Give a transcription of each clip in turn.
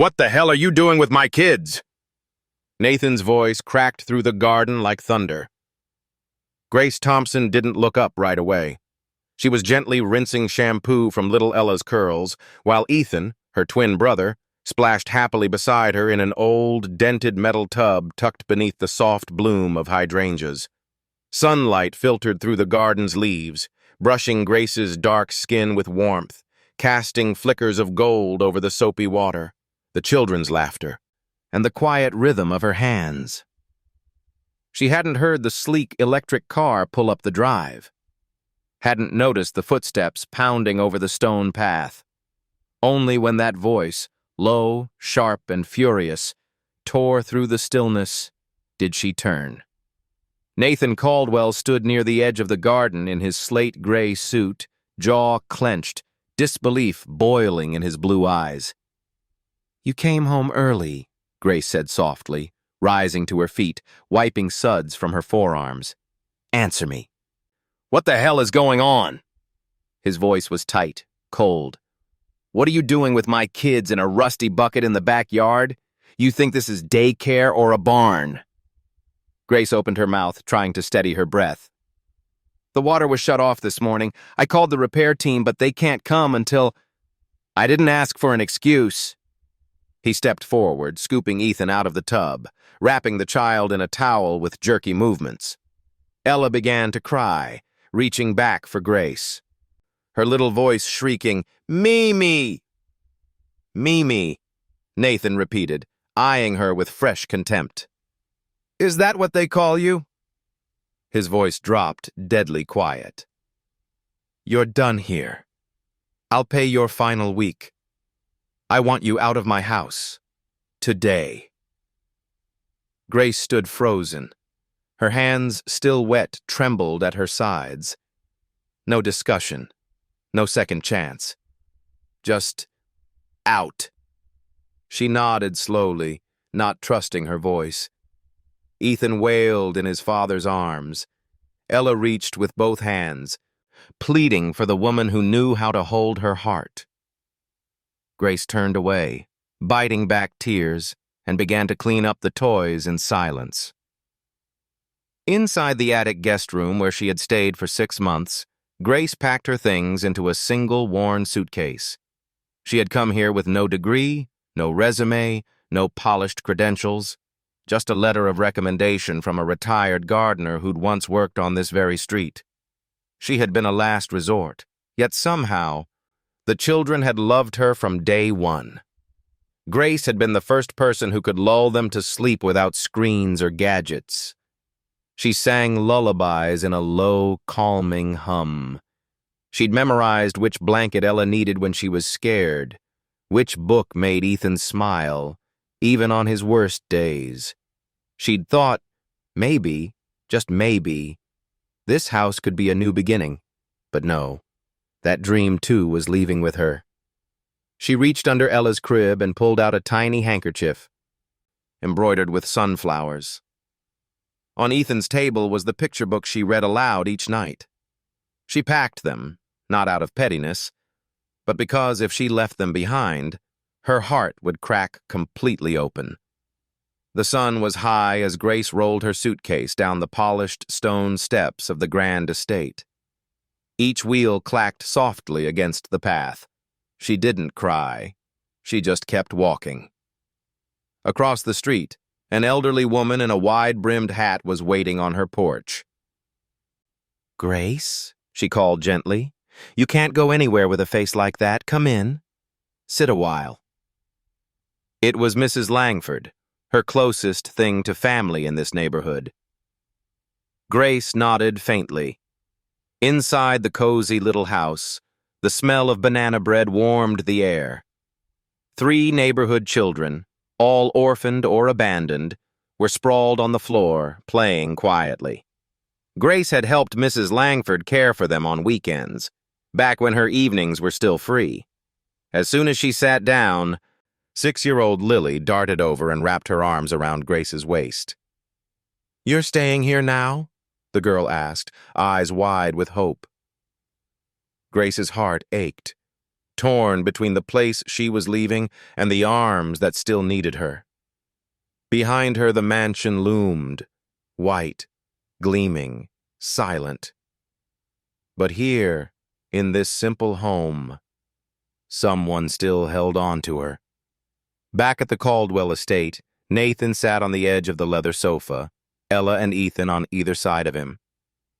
What the hell are you doing with my kids? Nathan's voice cracked through the garden like thunder. Grace Thompson didn't look up right away. She was gently rinsing shampoo from little Ella's curls, while Ethan, her twin brother, splashed happily beside her in an old, dented metal tub tucked beneath the soft bloom of hydrangeas. Sunlight filtered through the garden's leaves, brushing Grace's dark skin with warmth, casting flickers of gold over the soapy water, the children's laughter, and the quiet rhythm of her hands. She hadn't heard the sleek electric car pull up the drive, hadn't noticed the footsteps pounding over the stone path. Only when that voice, low, sharp, and furious, tore through the stillness did she turn. Nathan Caldwell stood near the edge of the garden in his slate-gray suit, jaw clenched, disbelief boiling in his blue eyes. "You came home early," Grace said softly, rising to her feet, wiping suds from her forearms. "Answer me." "What the hell is going on?" His voice was tight, cold. "What are you doing with my kids in a rusty bucket in the backyard? You think this is daycare or a barn?" Grace opened her mouth, trying to steady her breath. "The water was shut off this morning. I called the repair team, but they can't come until—" "I didn't ask for an excuse." He stepped forward, scooping Ethan out of the tub, wrapping the child in a towel with jerky movements. Ella began to cry, reaching back for Grace, her little voice shrieking, "Mimi!" "Mimi," Nathan repeated, eyeing her with fresh contempt. "Is that what they call you?" His voice dropped, deadly quiet. "You're done here. I'll pay your final week. I want you out of my house. Today." Grace stood frozen. Her hands, still wet, trembled at her sides. No discussion. No second chance. Just out. She nodded slowly, not trusting her voice. Ethan wailed in his father's arms. Ella reached with both hands, pleading for the woman who knew how to hold her heart. Grace turned away, biting back tears, and began to clean up the toys in silence. Inside the attic guest room where she had stayed for 6 months, Grace packed her things into a single worn suitcase. She had come here with no degree, no resume, no polished credentials, just a letter of recommendation from a retired gardener who'd once worked on this very street. She had been a last resort, yet somehow, the children had loved her from day one. Grace had been the first person who could lull them to sleep without screens or gadgets. She sang lullabies in a low, calming hum. She'd memorized which blanket Ella needed when she was scared, which book made Ethan smile, even on his worst days. She'd thought, maybe, just maybe, this house could be a new beginning. But no, that dream too was leaving with her. She reached under Ella's crib and pulled out a tiny handkerchief, embroidered with sunflowers. On Ethan's table was the picture book she read aloud each night. She packed them, not out of pettiness, but because if she left them behind, her heart would crack completely open. The sun was high as Grace rolled her suitcase down the polished stone steps of the grand estate. Each wheel clacked softly against the path. She didn't cry. She just kept walking. Across the street, an elderly woman in a wide-brimmed hat was waiting on her porch. "Grace," she called gently, "you can't go anywhere with a face like that. Come in. Sit a while." It was Mrs. Langford, her closest thing to family in this neighborhood. Grace nodded faintly. Inside the cozy little house, the smell of banana bread warmed the air. 3 neighborhood children, all orphaned or abandoned, were sprawled on the floor, playing quietly. Grace had helped Mrs. Langford care for them on weekends, back when her evenings were still free. As soon as she sat down, 6-year-old Lily darted over and wrapped her arms around Grace's waist. "You're staying here now?" the girl asked, eyes wide with hope. Grace's heart ached. torn between the place she was leaving and the arms that still needed her. Behind her the mansion loomed, white, gleaming, silent. But here, in this simple home, someone still held on to her. Back at the Caldwell estate, Nathan sat on the edge of the leather sofa, Ella and Ethan on either side of him.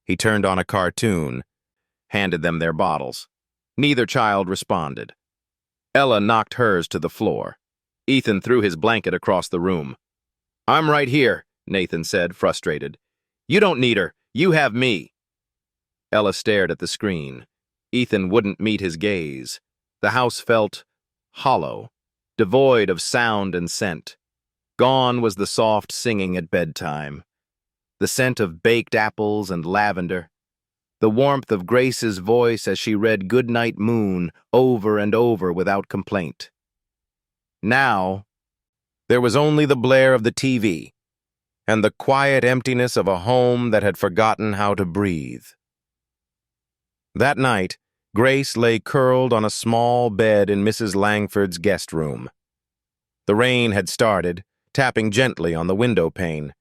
He turned on a cartoon, handed them their bottles. Neither child responded. Ella knocked hers to the floor. Ethan threw his blanket across the room. "I'm right here," Nathan said, frustrated. "You don't need her. You have me." Ella stared at the screen. Ethan wouldn't meet his gaze. The house felt hollow, devoid of sound and scent. Gone was the soft singing at bedtime, the scent of baked apples and lavender, the warmth of Grace's voice as she read Goodnight Moon over and over without complaint. Now, there was only the blare of the TV and the quiet emptiness of a home that had forgotten how to breathe. That night, Grace lay curled on a small bed in Mrs. Langford's guest room. The rain had started, tapping gently on the window pane.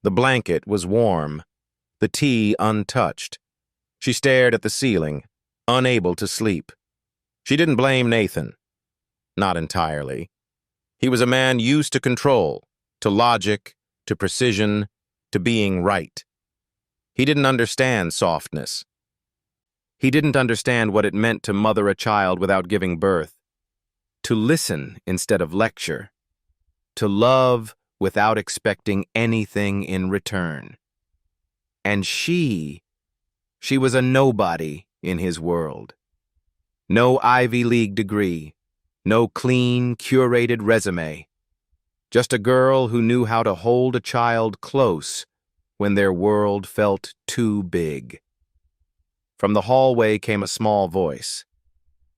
The blanket was warm, the tea untouched. She stared at the ceiling, unable to sleep. She didn't blame Nathan. Not entirely. He was a man used to control, to logic, to precision, to being right. He didn't understand softness. He didn't understand what it meant to mother a child without giving birth, to listen instead of lecture, to love without expecting anything in return. And she was a nobody in his world. No Ivy League degree, no clean, curated resume. Just a girl who knew how to hold a child close when their world felt too big. From the hallway came a small voice.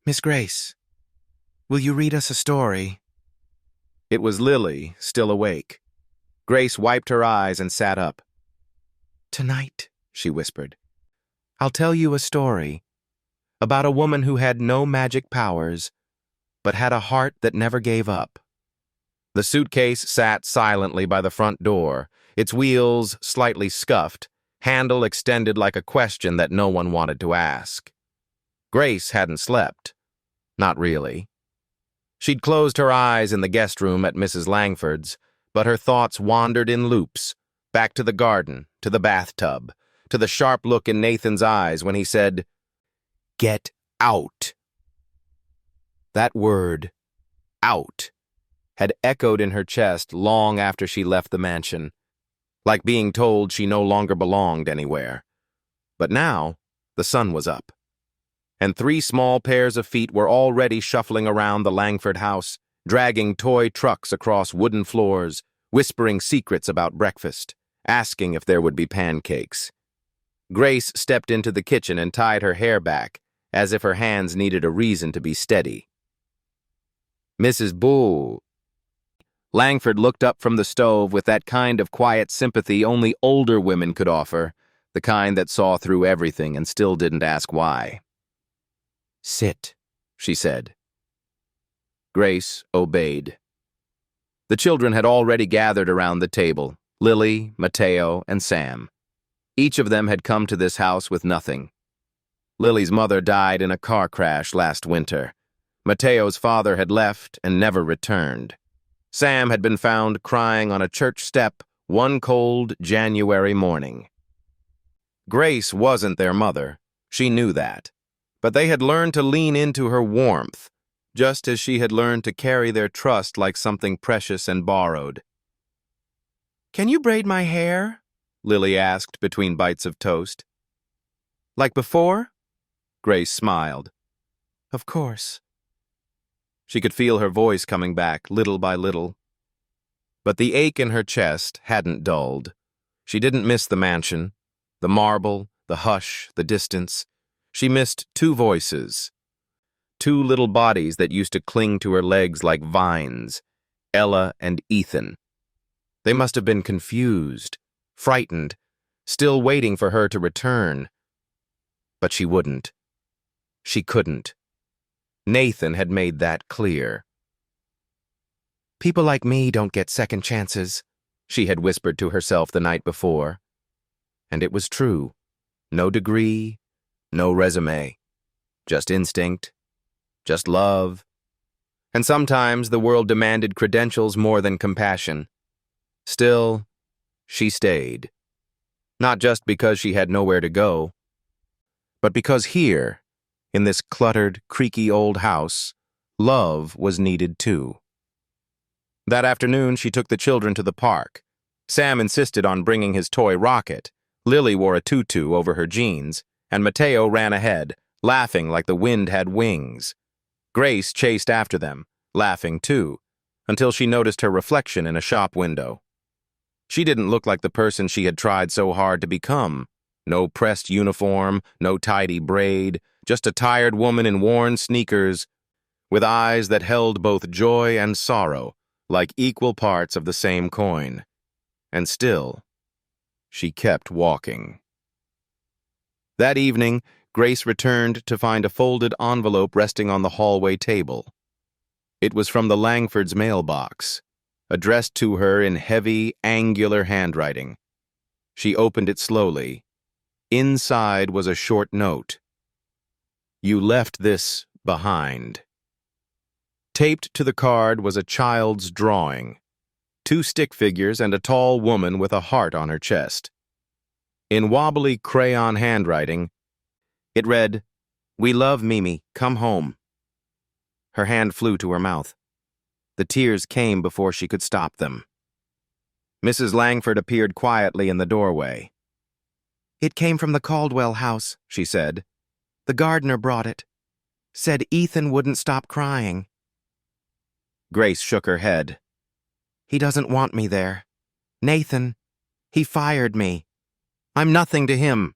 "Miss Grace, will you read us a story?" It was Lily, still awake. Grace wiped her eyes and sat up. "Tonight," she whispered, "I'll tell you a story about a woman who had no magic powers, but had a heart that never gave up." The suitcase sat silently by the front door, its wheels slightly scuffed, handle extended like a question that no one wanted to ask. Grace hadn't slept. Not really. She'd closed her eyes in the guest room at Mrs. Langford's, but her thoughts wandered in loops, back to the garden, to the bathtub, to the sharp look in Nathan's eyes when he said, "Get out." That word, out, had echoed in her chest long after she left the mansion, like being told she no longer belonged anywhere. But now, the sun was up, and 3 small pairs of feet were already shuffling around the Langford house, dragging toy trucks across wooden floors, whispering secrets about breakfast, asking if there would be pancakes. Grace stepped into the kitchen and tied her hair back, as if her hands needed a reason to be steady. "Mrs. Bull." Langford looked up from the stove with that kind of quiet sympathy only older women could offer, the kind that saw through everything and still didn't ask why. "Sit," she said. Grace obeyed. The children had already gathered around the table, Lily, Mateo, and Sam. Each of them had come to this house with nothing. Lily's mother died in a car crash last winter. Mateo's father had left and never returned. Sam had been found crying on a church step one cold January morning. Grace wasn't their mother. She knew that. But they had learned to lean into her warmth, just as she had learned to carry their trust like something precious and borrowed. "Can you braid my hair?" Lily asked between bites of toast. "Like before?" Grace smiled. "Of course." She could feel her voice coming back, little by little. But the ache in her chest hadn't dulled. She didn't miss the mansion, the marble, the hush, the distance. She missed 2 voices, 2 little bodies that used to cling to her legs like vines, Ella and Ethan. They must have been confused, frightened, still waiting for her to return. But she wouldn't. She couldn't. Nathan had made that clear. "People like me don't get second chances," she had whispered to herself the night before. And it was true. No degree, no resume. Just instinct, just love. And sometimes the world demanded credentials more than compassion. Still, she stayed. Not just because she had nowhere to go, but because here, in this cluttered, creaky old house, love was needed too. That afternoon, she took the children to the park. Sam insisted on bringing his toy rocket. Lily wore a tutu over her jeans, and Mateo ran ahead, laughing like the wind had wings. Grace chased after them, laughing too, until she noticed her reflection in a shop window. She didn't look like the person she had tried so hard to become. No pressed uniform, no tidy braid, just a tired woman in worn sneakers, with eyes that held both joy and sorrow, like equal parts of the same coin. And still, she kept walking. That evening, Grace returned to find a folded envelope resting on the hallway table. It was from the Langfords' mailbox, addressed to her in heavy, angular handwriting. She opened it slowly. Inside was a short note. "You left this behind." Taped to the card was a child's drawing. 2 stick figures and a tall woman with a heart on her chest. In wobbly crayon handwriting, it read, "We love Mimi, come home." Her hand flew to her mouth. The tears came before she could stop them. Mrs. Langford appeared quietly in the doorway. "It came from the Caldwell house," she said. "The gardener brought it. Said Ethan wouldn't stop crying." Grace shook her head. "He doesn't want me there. Nathan, he fired me. I'm nothing to him."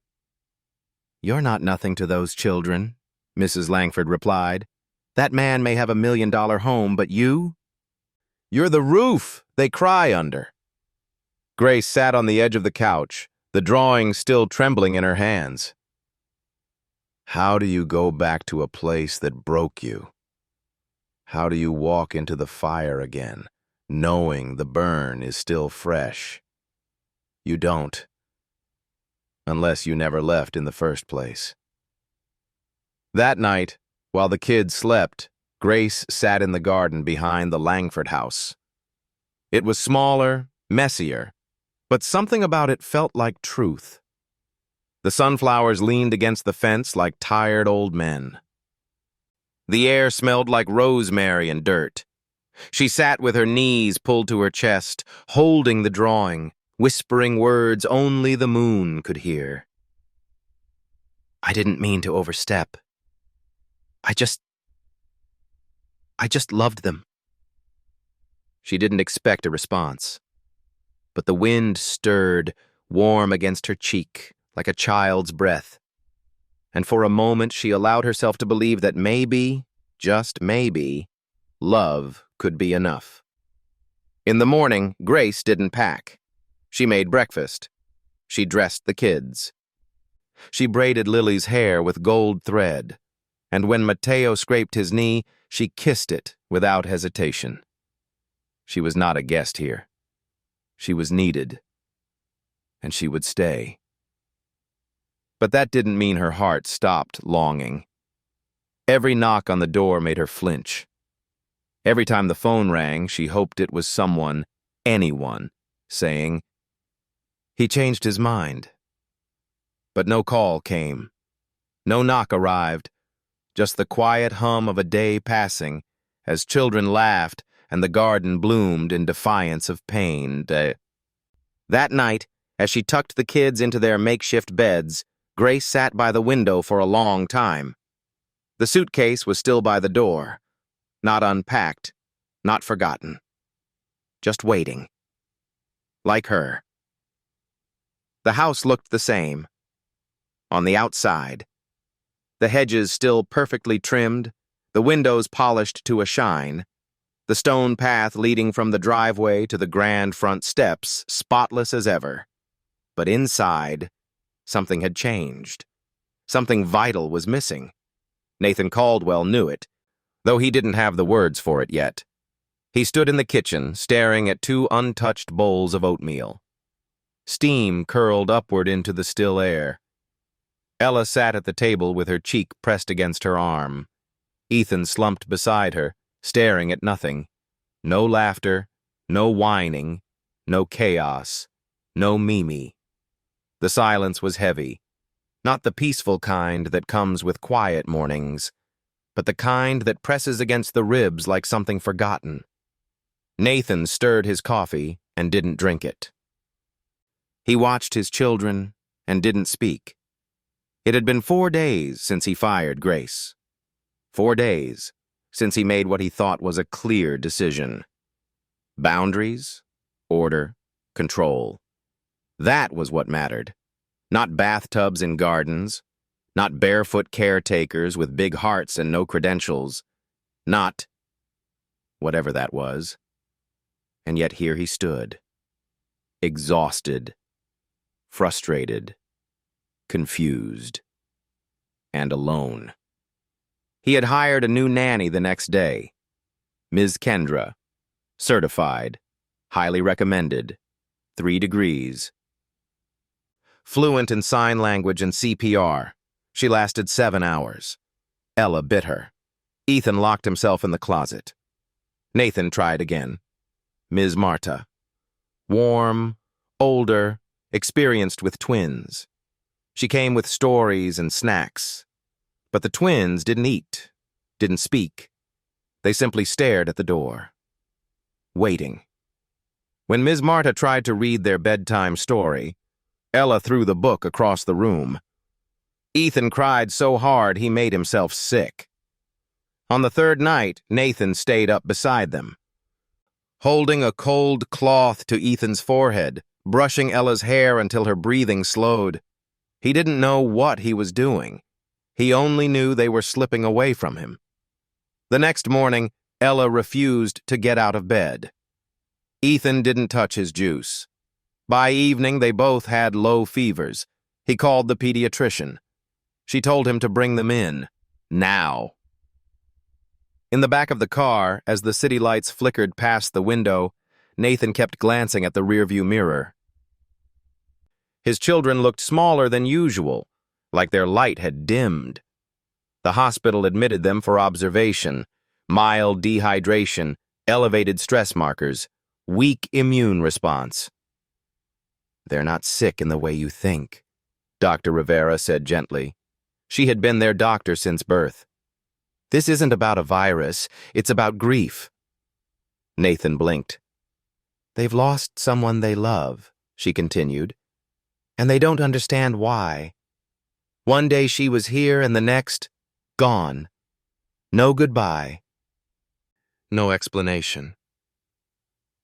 "You're not nothing to those children," Mrs. Langford replied. "That man may have $1 million home, but you? You're the roof they cry under." Grace sat on the edge of the couch, the drawing still trembling in her hands. "How do you go back to a place that broke you? How do you walk into the fire again, knowing the burn is still fresh? You don't, unless you never left in the first place." That night, while the kids slept, Grace sat in the garden behind the Langford house. It was smaller, messier, but something about it felt like truth. The sunflowers leaned against the fence like tired old men. The air smelled like rosemary and dirt. She sat with her knees pulled to her chest, holding the drawing, whispering words only the moon could hear. "I didn't mean to overstep. I just loved them." She didn't expect a response, but the wind stirred, warm against her cheek, like a child's breath. And for a moment she allowed herself to believe that maybe, just maybe, love could be enough. In the morning, Grace didn't pack. She made breakfast. She dressed the kids. She braided Lily's hair with gold thread, and when Mateo scraped his knee, she kissed it without hesitation. She was not a guest here. She was needed, and she would stay. But that didn't mean her heart stopped longing. Every knock on the door made her flinch. Every time the phone rang, she hoped it was someone, anyone, saying, "He changed his mind." But no call came. No knock arrived. Just the quiet hum of a day passing, as children laughed and the garden bloomed in defiance of pain. That night, as she tucked the kids into their makeshift beds, Grace sat by the window for a long time. The suitcase was still by the door, not unpacked, not forgotten. Just waiting. Like her. The house looked the same. On the outside. The hedges still perfectly trimmed, the windows polished to a shine, the stone path leading from the driveway to the grand front steps spotless as ever. But inside, something had changed. Something vital was missing. Nathan Caldwell knew it. though he didn't have the words for it yet. He stood in the kitchen, staring at 2 untouched bowls of oatmeal. Steam curled upward into the still air. Ella sat at the table with her cheek pressed against her arm. Ethan slumped beside her, staring at nothing. No laughter, no whining, no chaos, no Mimi. The silence was heavy, not the peaceful kind that comes with quiet mornings, but the kind that presses against the ribs like something forgotten. Nathan stirred his coffee and didn't drink it. He watched his children and didn't speak. It had been 4 days since he fired Grace. 4 days since he made what he thought was a clear decision. Boundaries, order, control. That was what mattered. Not bathtubs in gardens, not barefoot caretakers with big hearts and no credentials, not whatever that was. And yet here he stood, exhausted, frustrated, confused, and alone. He had hired a new nanny the next day, Ms. Kendra, certified, highly recommended, 3 degrees. Fluent in sign language and CPR, she lasted 7 hours. Ella bit her. Ethan locked himself in the closet. Nathan tried again. Ms. Marta. Warm, older, experienced with twins. She came with stories and snacks. But the twins didn't eat, didn't speak. They simply stared at the door. Waiting. When Ms. Marta tried to read their bedtime story, Ella threw the book across the room. Ethan cried so hard he made himself sick. On the 3rd night, Nathan stayed up beside them, holding a cold cloth to Ethan's forehead, brushing Ella's hair until her breathing slowed. He didn't know what he was doing. He only knew they were slipping away from him. The next morning, Ella refused to get out of bed. Ethan didn't touch his juice. By evening, they both had low fevers. He called the pediatrician. She told him to bring them in, now. In the back of the car, as the city lights flickered past the window, Nathan kept glancing at the rearview mirror. His children looked smaller than usual, like their light had dimmed. The hospital admitted them for observation. Mild dehydration, elevated stress markers, weak immune response. "They're not sick in the way you think," Dr. Rivera said gently. She had been their doctor since birth. "This isn't about a virus, it's about grief." Nathan blinked. "They've lost someone they love," she continued, "and they don't understand why. One day she was here and the next, gone. No goodbye. No explanation."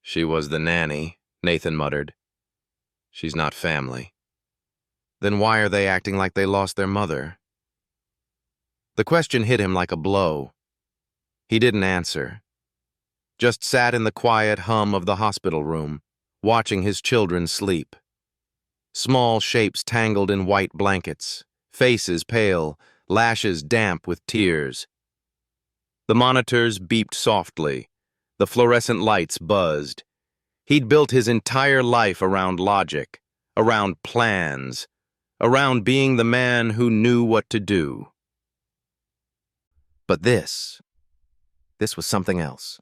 "She was the nanny," Nathan muttered. "She's not family." "Then why are they acting like they lost their mother?" The question hit him like a blow. He didn't answer. Just sat in the quiet hum of the hospital room, watching his children sleep. Small shapes tangled in white blankets, faces pale, lashes damp with tears. The monitors beeped softly. The fluorescent lights buzzed. He'd built his entire life around logic, around plans, around being the man who knew what to do. But this was something else.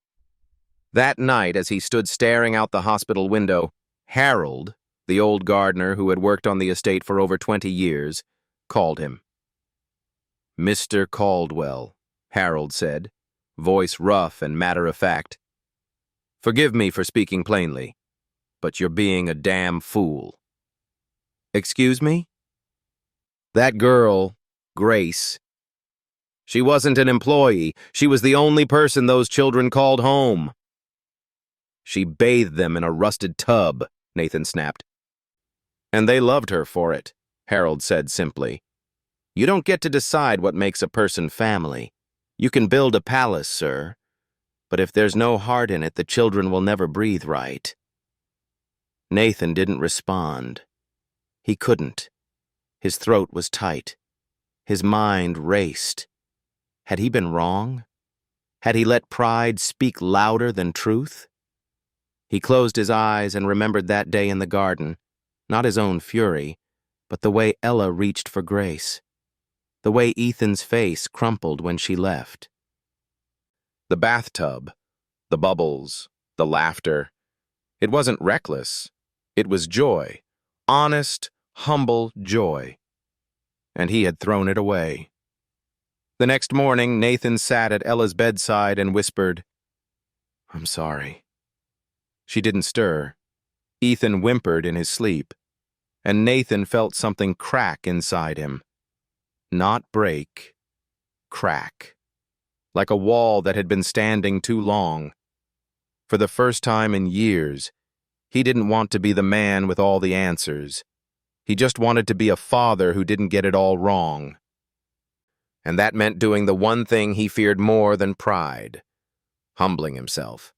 That night, as he stood staring out the hospital window, Harold, the old gardener who had worked on the estate for over 20 years, called him. "Mr. Caldwell," Harold said, voice rough and matter-of-fact. "Forgive me for speaking plainly, but you're being a damn fool." "Excuse me?" "That girl, Grace, she wasn't an employee. She was the only person those children called home." "She bathed them in a rusted tub," Nathan snapped. "And they loved her for it," Harold said simply. "You don't get to decide what makes a person family. You can build a palace, sir, but if there's no heart in it, the children will never breathe right." Nathan didn't respond. He couldn't. His throat was tight. His mind raced. Had he been wrong? Had he let pride speak louder than truth? He closed his eyes and remembered that day in the garden, not his own fury, but the way Ella reached for Grace, the way Ethan's face crumpled when she left. The bathtub, the bubbles, the laughter. It wasn't reckless. It was joy, honest, humble joy. And he had thrown it away. The next morning, Nathan sat at Ella's bedside and whispered, "I'm sorry." She didn't stir. Ethan whimpered in his sleep, and Nathan felt something crack inside him. Not break, crack. Like a wall that had been standing too long. For the first time in years, he didn't want to be the man with all the answers. He just wanted to be a father who didn't get it all wrong. And that meant doing the one thing he feared more than pride, humbling himself.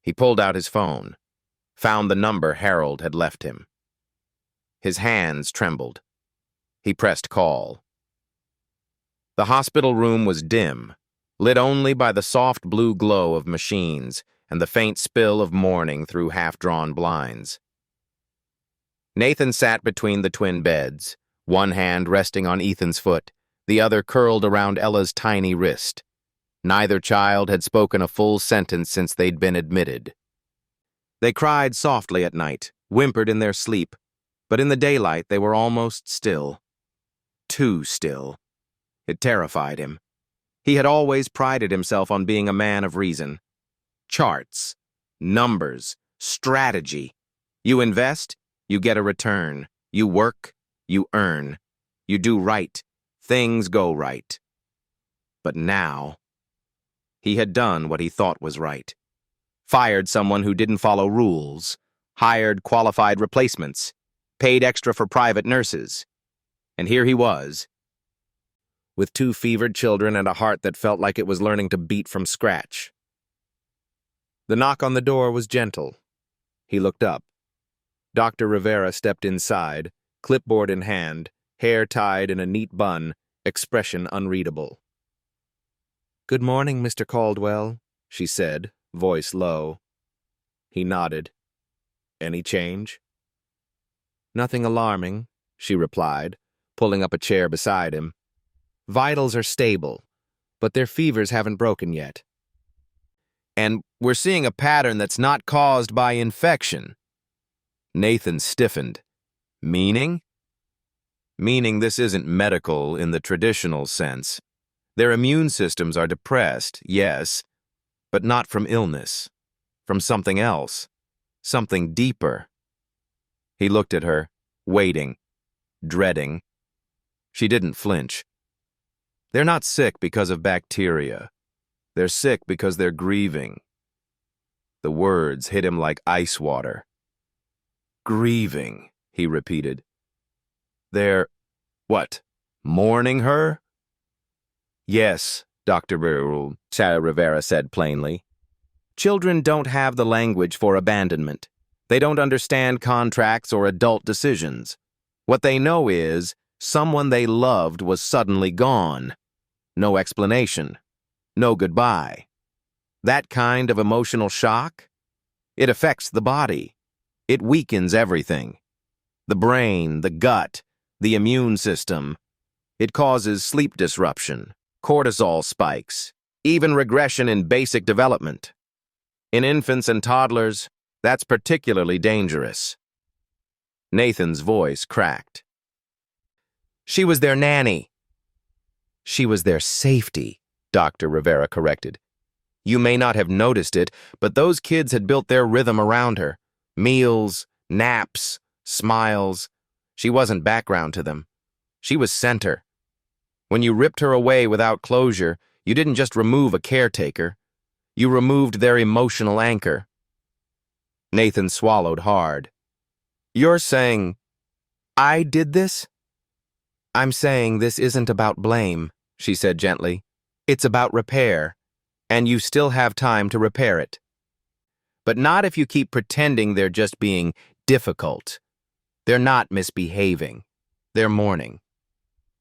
He pulled out his phone, found the number Harold had left him. His hands trembled. He pressed call. The hospital room was dim, lit only by the soft blue glow of machines and the faint spill of morning through half-drawn blinds. Nathan sat between the twin beds, one hand resting on Ethan's foot, the other curled around Ella's tiny wrist. Neither child had spoken a full sentence since they'd been admitted. They cried softly at night, whimpered in their sleep, but in the daylight they were almost still. Too still. It terrified him. He had always prided himself on being a man of reason. Charts, numbers, strategy. You invest, you get a return. You work, you earn. You do right, things go right. But now, he had done what he thought was right. Fired someone who didn't follow rules, hired qualified replacements, paid extra for private nurses. And here he was, with 2 fevered children and a heart that felt like it was learning to beat from scratch. The knock on the door was gentle. He looked up. Dr. Rivera stepped inside, clipboard in hand, hair tied in a neat bun, expression unreadable. "Good morning, Mr. Caldwell," she said, voice low. He nodded. "Any change?" "Nothing alarming," she replied, pulling up a chair beside him. "Vitals are stable, but their fevers haven't broken yet. And we're seeing a pattern that's not caused by infection." Nathan stiffened. "Meaning?" "Meaning this isn't medical in the traditional sense. Their immune systems are depressed, yes, but not from illness. From something else. Something deeper." He looked at her, waiting, dreading. She didn't flinch. "They're not sick because of bacteria. They're sick because they're grieving." The words hit him like ice water. "Grieving," he repeated. "They're, what, mourning her?" "Yes," Dr. Rivera said plainly. "Children don't have the language for abandonment. They don't understand contracts or adult decisions. What they know is someone they loved was suddenly gone. No explanation. No goodbye. That kind of emotional shock? It affects the body. It weakens everything. The brain, the gut, the immune system. It causes sleep disruption, cortisol spikes, even regression in basic development. In infants and toddlers, that's particularly dangerous." Nathan's voice cracked. "She was their nanny." "She was their safety," Dr. Rivera corrected. "You may not have noticed it, but those kids had built their rhythm around her. Meals, naps, smiles. She wasn't background to them. She was center. When you ripped her away without closure, you didn't just remove a caretaker. You removed their emotional anchor." Nathan swallowed hard. "You're saying I did this?" "I'm saying this isn't about blame," she said gently. "It's about repair, and you still have time to repair it. But not if you keep pretending they're just being difficult. They're not misbehaving. They're mourning.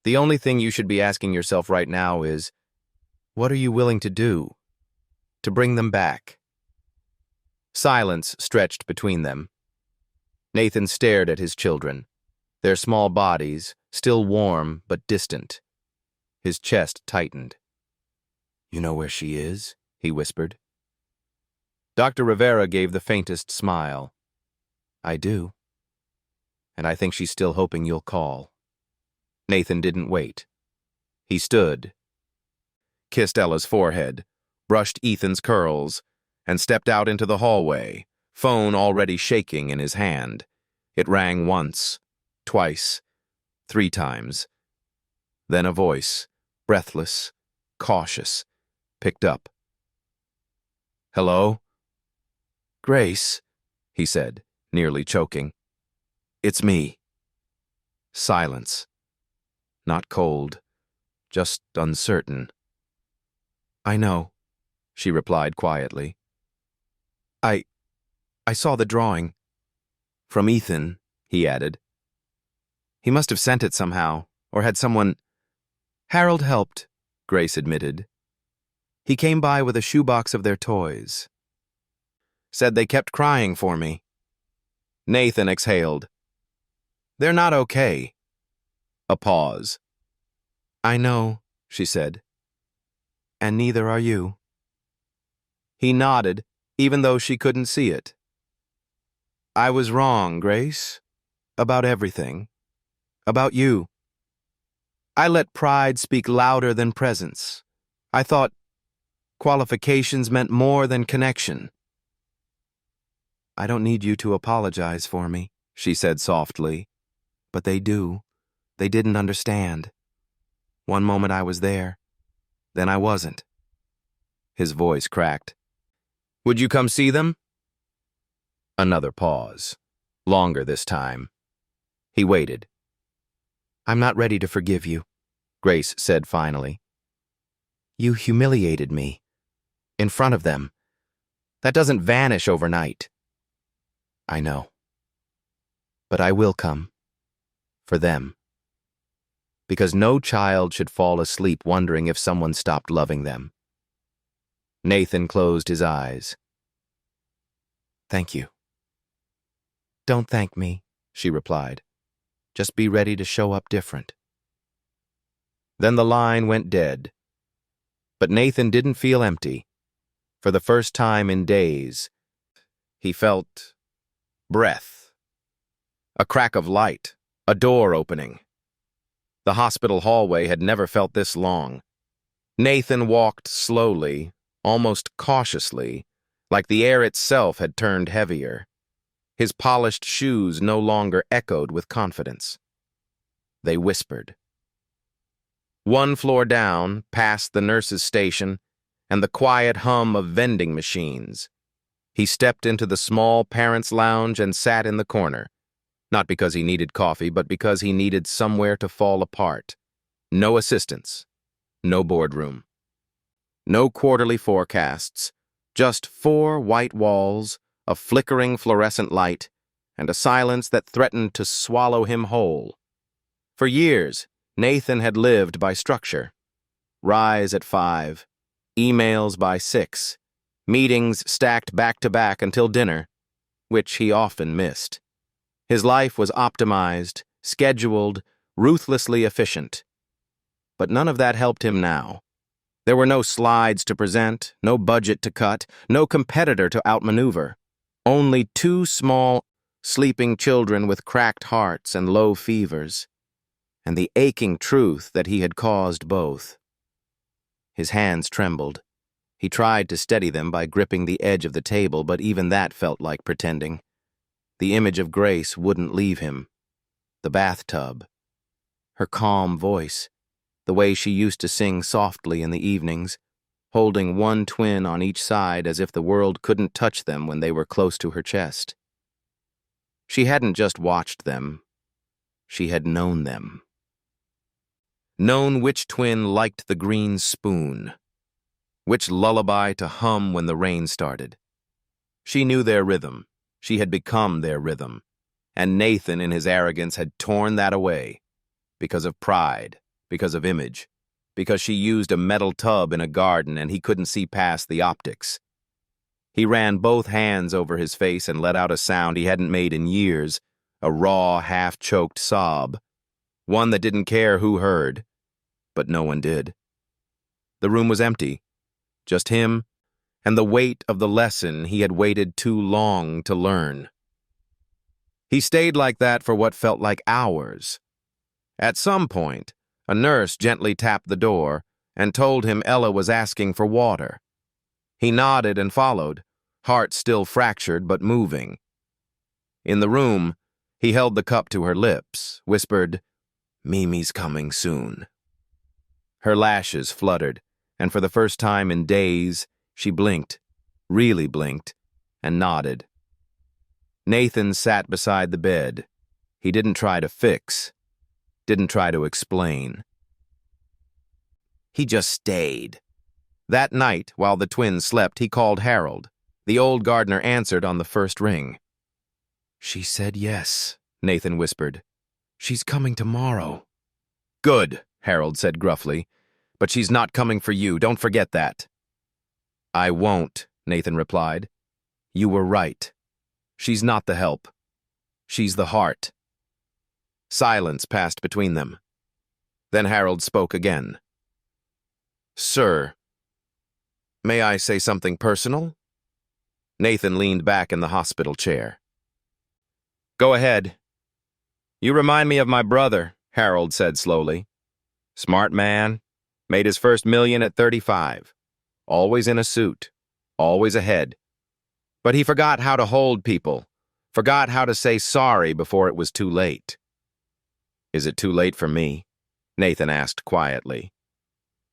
The only thing you should be asking yourself right now is, What are you willing to do to bring them back? Silence stretched between them. Nathan stared at his children, their small bodies, still warm but distant. His chest tightened. "You know where she is?" he whispered. Dr. Rivera gave the faintest smile. "I do. And I think she's still hoping you'll call." Nathan didn't wait. He stood, kissed Ella's forehead, brushed Ethan's curls, and stepped out into the hallway, phone already shaking in his hand. It rang once, twice, 3 times. Then a voice, breathless, cautious, picked up. "Hello?" "Grace," he said, nearly choking. "It's me." Silence. Not cold, just uncertain. "I know," she replied quietly. I saw the drawing. From Ethan," he added. "He must have sent it somehow, or had someone—" "Harold helped," Grace admitted. "He came by with a shoebox of their toys. Said they kept crying for me." Nathan exhaled. "They're not okay." A pause. "I know," she said. "And neither are you." He nodded, even though she couldn't see it. "I was wrong, Grace. About everything. About you. I let pride speak louder than presence. I thought qualifications meant more than connection." "I don't need you to apologize for me," she said softly. "But they do. They didn't understand. One moment I was there, then I wasn't." His voice cracked. "Would you come see them?" Another pause. Longer this time. He waited. "I'm not ready to forgive you," Grace said finally. "You humiliated me. In front of them. That doesn't vanish overnight." "I know. But I will come. For them. Because no child should fall asleep wondering if someone stopped loving them." Nathan closed his eyes. "Thank you." "Don't thank me," she replied. "Just be ready to show up different." Then the line went dead. But Nathan didn't feel empty. For the first time in days, he felt breath. A crack of light, a door opening. The hospital hallway had never felt this long. Nathan walked slowly, almost cautiously, like the air itself had turned heavier. His polished shoes no longer echoed with confidence. They whispered. 1 floor down, past the nurse's station, and the quiet hum of vending machines. He stepped into the small parents' lounge and sat in the corner, not because he needed coffee, but because he needed somewhere to fall apart. No assistants, no boardroom. No quarterly forecasts, just 4 white walls, a flickering fluorescent light, and a silence that threatened to swallow him whole. For years, Nathan had lived by structure. Rise at 5, emails by 6, meetings stacked back-to-back until dinner, which he often missed. His life was optimized, scheduled, ruthlessly efficient. But none of that helped him now. There were no slides to present, no budget to cut, no competitor to outmaneuver. Only 2 small, sleeping children with cracked hearts and low fevers, and the aching truth that he had caused both. His hands trembled. He tried to steady them by gripping the edge of the table, but even that felt like pretending. The image of Grace wouldn't leave him. The bathtub. Her calm voice. The way she used to sing softly in the evenings, holding 1 twin on each side as if the world couldn't touch them when they were close to her chest. She hadn't just watched them. She had known them. Known which twin liked the green spoon, which lullaby to hum when the rain started. She knew their rhythm. She had become their rhythm. And Nathan, in his arrogance, had torn that away. Because of pride, because of image. because she used a metal tub in a garden and he couldn't see past the optics. He ran both hands over his face and let out a sound he hadn't made in years, a raw, half-choked sob, one that didn't care who heard, but no one did. The room was empty, just him and the weight of the lesson he had waited too long to learn. He stayed like that for what felt like hours. At some point, a nurse gently tapped the door and told him Ella was asking for water. He nodded and followed, heart still fractured but moving. In the room, he held the cup to her lips, whispered, "Mimi's coming soon." Her lashes fluttered, and for the first time in days, she blinked, really blinked, and nodded. Nathan sat beside the bed. He didn't try to fix, didn't try to explain. He just stayed. That night, while the twins slept, he called Harold. The old gardener answered on the first ring. "She said yes," Nathan whispered. "She's coming tomorrow." "Good," Harold said gruffly. "But she's not coming for you, don't forget that." "I won't," Nathan replied. "You were right. She's not the help. She's the heart." Silence passed between them. Then Harold spoke again. "Sir, may I say something personal?" Nathan leaned back in the hospital chair. "Go ahead." "You remind me of my brother," Harold said slowly. "Smart man, made his first million at 35. Always in a suit, always ahead. But he forgot how to hold people, forgot how to say sorry before it was too late." "Is it too late for me?" Nathan asked quietly.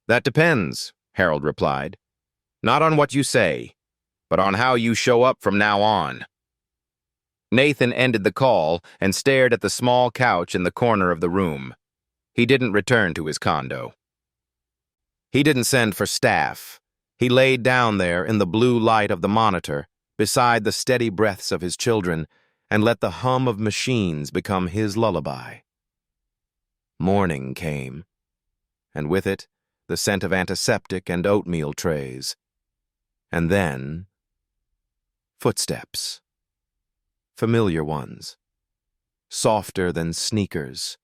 "That depends," Harold replied. "Not on what you say, but on how you show up from now on." Nathan ended the call and stared at the small couch in the corner of the room. He didn't return to his condo. He didn't send for staff. He laid down there in the blue light of the monitor, beside the steady breaths of his children, and let the hum of machines become his lullaby. Morning came, and with it, the scent of antiseptic and oatmeal trays. And then, footsteps. Familiar ones. Softer than sneakers.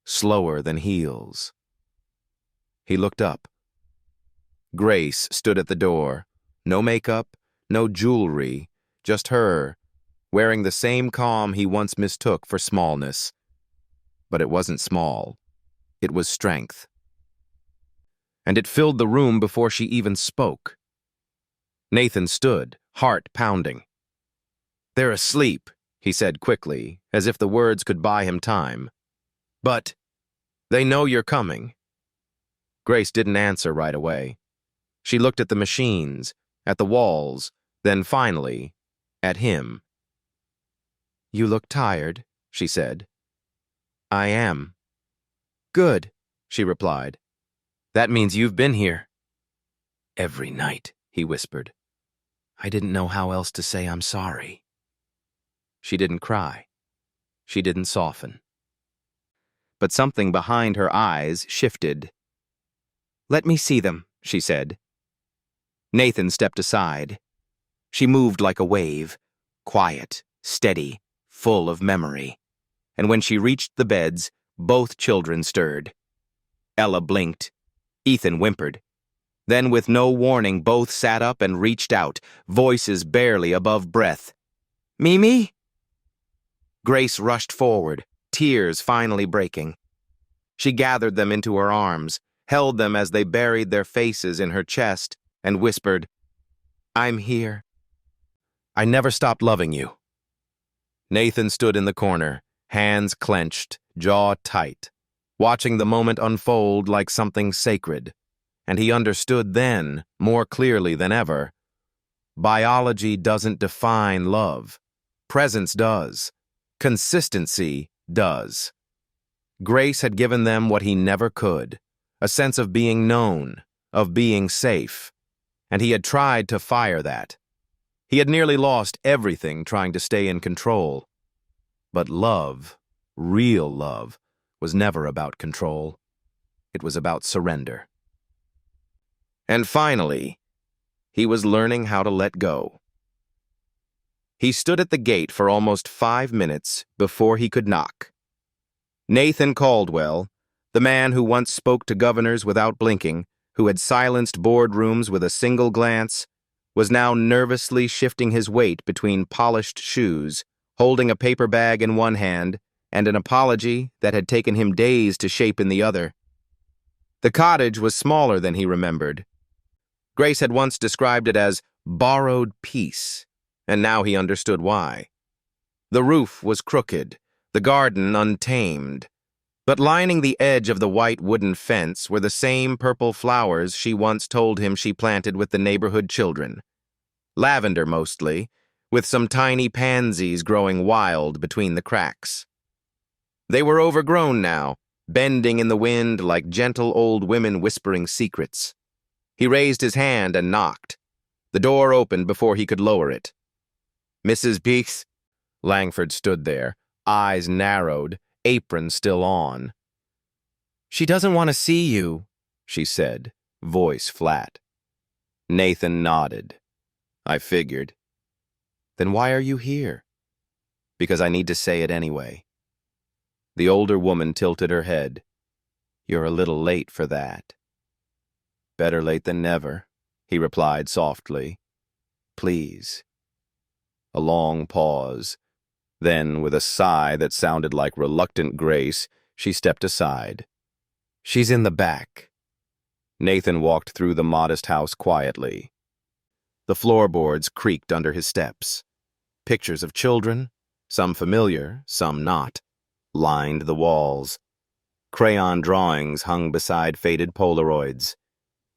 Slower than heels. He looked up. Grace stood at the door. No makeup, no jewelry, just her, wearing the same calm he once mistook for smallness. But it wasn't small. It was strength. And it filled the room before she even spoke. Nathan stood, heart pounding. "They're asleep," he said quickly, as if the words could buy him time. "But they know you're coming." Grace didn't answer right away. She looked at the machines, at the walls, then finally, at him. "You look tired," she said. "I am." "Good," she replied. "That means you've been here." "Every night," he whispered. "I didn't know how else to say I'm sorry." She didn't cry. She didn't soften. But something behind her eyes shifted. "Let me see them," she said. Nathan stepped aside. She moved like a wave, quiet, steady, full of memory. And when she reached the beds, both children stirred. Ella blinked. Ethan whimpered. Then, with no warning, both sat up and reached out, voices barely above breath. "Mimi?" Grace rushed forward, tears finally breaking. She gathered them into her arms, held them as they buried their faces in her chest, and whispered, "I'm here. I never stopped loving you." Nathan stood in the corner, hands clenched, jaw tight, watching the moment unfold like something sacred. And he understood then, more clearly than ever, biology doesn't define love. Presence does. Consistency does. Grace had given them what he never could, a sense of being known, of being safe. And he had tried to fire that. He had nearly lost everything trying to stay in control. But love, real love, was never about control. It was about surrender. And finally, he was learning how to let go. He stood at the gate for almost 5 minutes before he could knock. Nathan Caldwell, the man who once spoke to governors without blinking, who had silenced boardrooms with a single glance, was now nervously shifting his weight between polished shoes, holding a paper bag in one hand and an apology that had taken him days to shape in the other. The cottage was smaller than he remembered. Grace had once described it as borrowed peace, and now he understood why. The roof was crooked, the garden untamed, but lining the edge of the white wooden fence were the same purple flowers she once told him she planted with the neighborhood children. Lavender mostly, with some tiny pansies growing wild between the cracks. They were overgrown now, bending in the wind like gentle old women whispering secrets. He raised his hand and knocked. The door opened before he could lower it. "Mrs. Beeks?" Langford stood there, eyes narrowed, apron still on. "She doesn't want to see you," she said, voice flat. Nathan nodded. "I figured." "Then why are you here?" "Because I need to say it anyway." The older woman tilted her head. "You're a little late for that." "Better late than never," he replied softly. "Please." A long pause. Then, with a sigh that sounded like reluctant grace, she stepped aside. "She's in the back." Nathan walked through the modest house quietly. The floorboards creaked under his steps. Pictures of children, some familiar, some not, lined the walls. Crayon drawings hung beside faded Polaroids.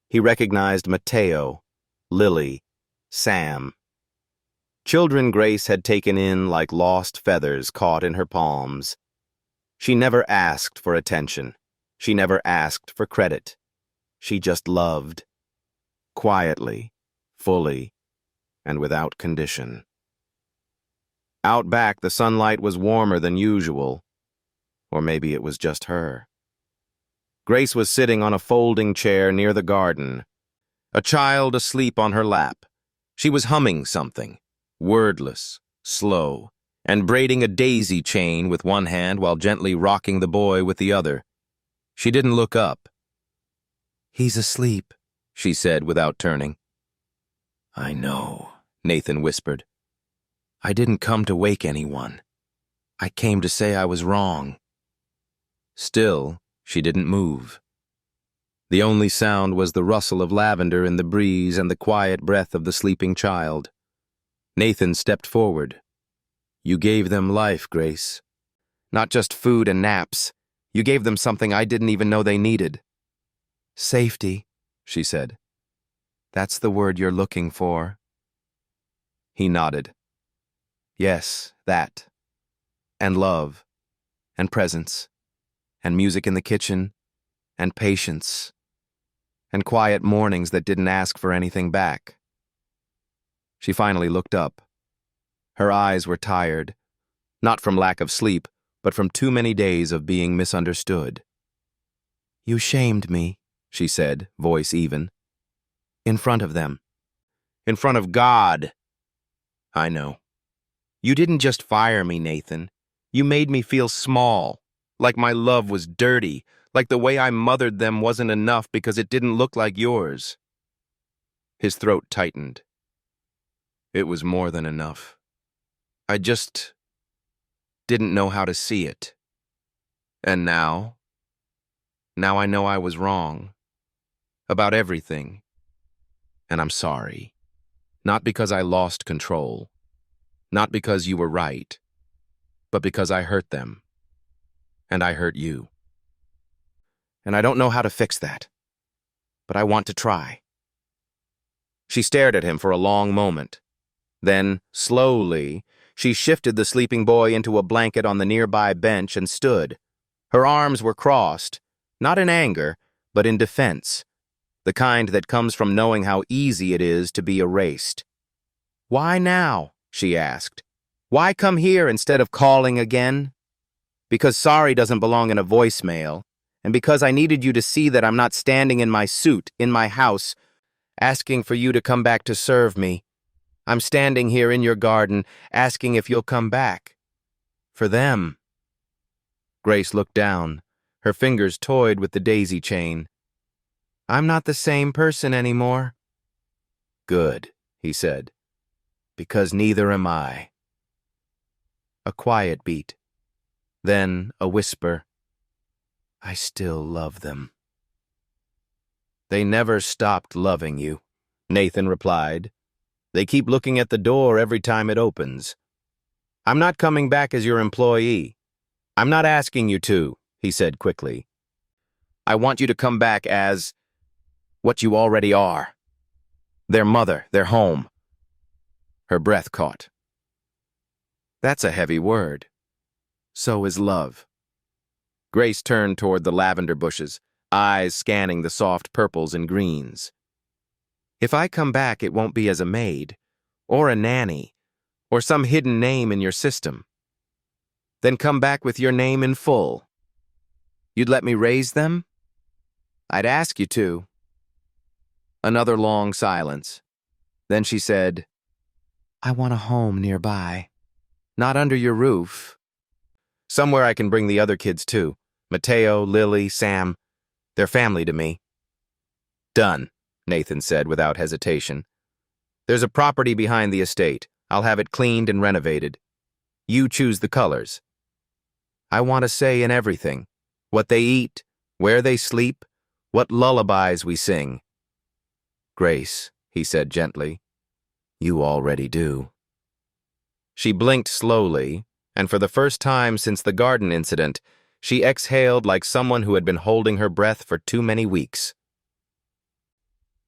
He recognized Mateo, Lily, Sam. Children Grace had taken in like lost feathers caught in her palms. She never asked for attention. She never asked for credit. She just loved. Quietly, fully, and without condition. Out back, the sunlight was warmer than usual. Or maybe it was just her. Grace was sitting on a folding chair near the garden, a child asleep on her lap. She was humming something, wordless, slow, and braiding a daisy chain with one hand while gently rocking the boy with the other. She didn't look up. "He's asleep," she said without turning. "I know," Nathan whispered. "I didn't come to wake anyone. I came to say I was wrong." Still, she didn't move. The only sound was the rustle of lavender in the breeze and the quiet breath of the sleeping child. Nathan stepped forward. "You gave them life, Grace. Not just food and naps. You gave them something I didn't even know they needed." "Safety," she said. "That's the word you're looking for." He nodded. "Yes, that. And love. And presence. And music in the kitchen. And patience. And quiet mornings that didn't ask for anything back." She finally looked up. Her eyes were tired, not from lack of sleep, but from too many days of being misunderstood. "You shamed me," she said, voice even. "In front of them." "In front of God." "I know. You didn't just fire me, Nathan. You made me feel small, like my love was dirty, like the way I mothered them wasn't enough because it didn't look like yours." His throat tightened. "It was more than enough. I just didn't know how to see it. And now I know I was wrong. About everything. And I'm sorry. Not because I lost control. Not because you were right. But because I hurt them. And I hurt you. And I don't know how to fix that. But I want to try." She stared at him for a long moment. Then, slowly, she shifted the sleeping boy into a blanket on the nearby bench and stood. Her arms were crossed, not in anger, but in defense, the kind that comes from knowing how easy it is to be erased. "Why now?" she asked. "Why come here instead of calling again?" "Because sorry doesn't belong in a voicemail, and because I needed you to see that I'm not standing in my suit, in my house, asking for you to come back to serve me. I'm standing here in your garden, asking if you'll come back. For them. Grace looked down. Her fingers toyed with the daisy chain. I'm not the same person anymore. Good, he said, because neither am I. A quiet beat. Then a whisper. I still love them. They never stopped loving you, Nathan replied. They keep looking at the door every time it opens. I'm not coming back as your employee. I'm not asking you to, he said quickly. I want you to come back as what you already are. Their mother, their home. Her breath caught. That's a heavy word. So is love. Grace turned toward the lavender bushes, eyes scanning the soft purples and greens. If I come back, it won't be as a maid, or a nanny, or some hidden name in your system. Then come back with your name in full. You'd let me raise them? I'd ask you to. Another long silence. Then she said, I want a home nearby. Not under your roof. Somewhere I can bring the other kids too. Mateo, Lily, Sam. They're family to me. Done, Nathan said without hesitation. There's a property behind the estate. I'll have it cleaned and renovated. You choose the colors. I want a say in everything. What they eat, where they sleep, what lullabies we sing. Grace, he said gently, you already do. She blinked slowly, and for the first time since the garden incident, she exhaled like someone who had been holding her breath for too many weeks.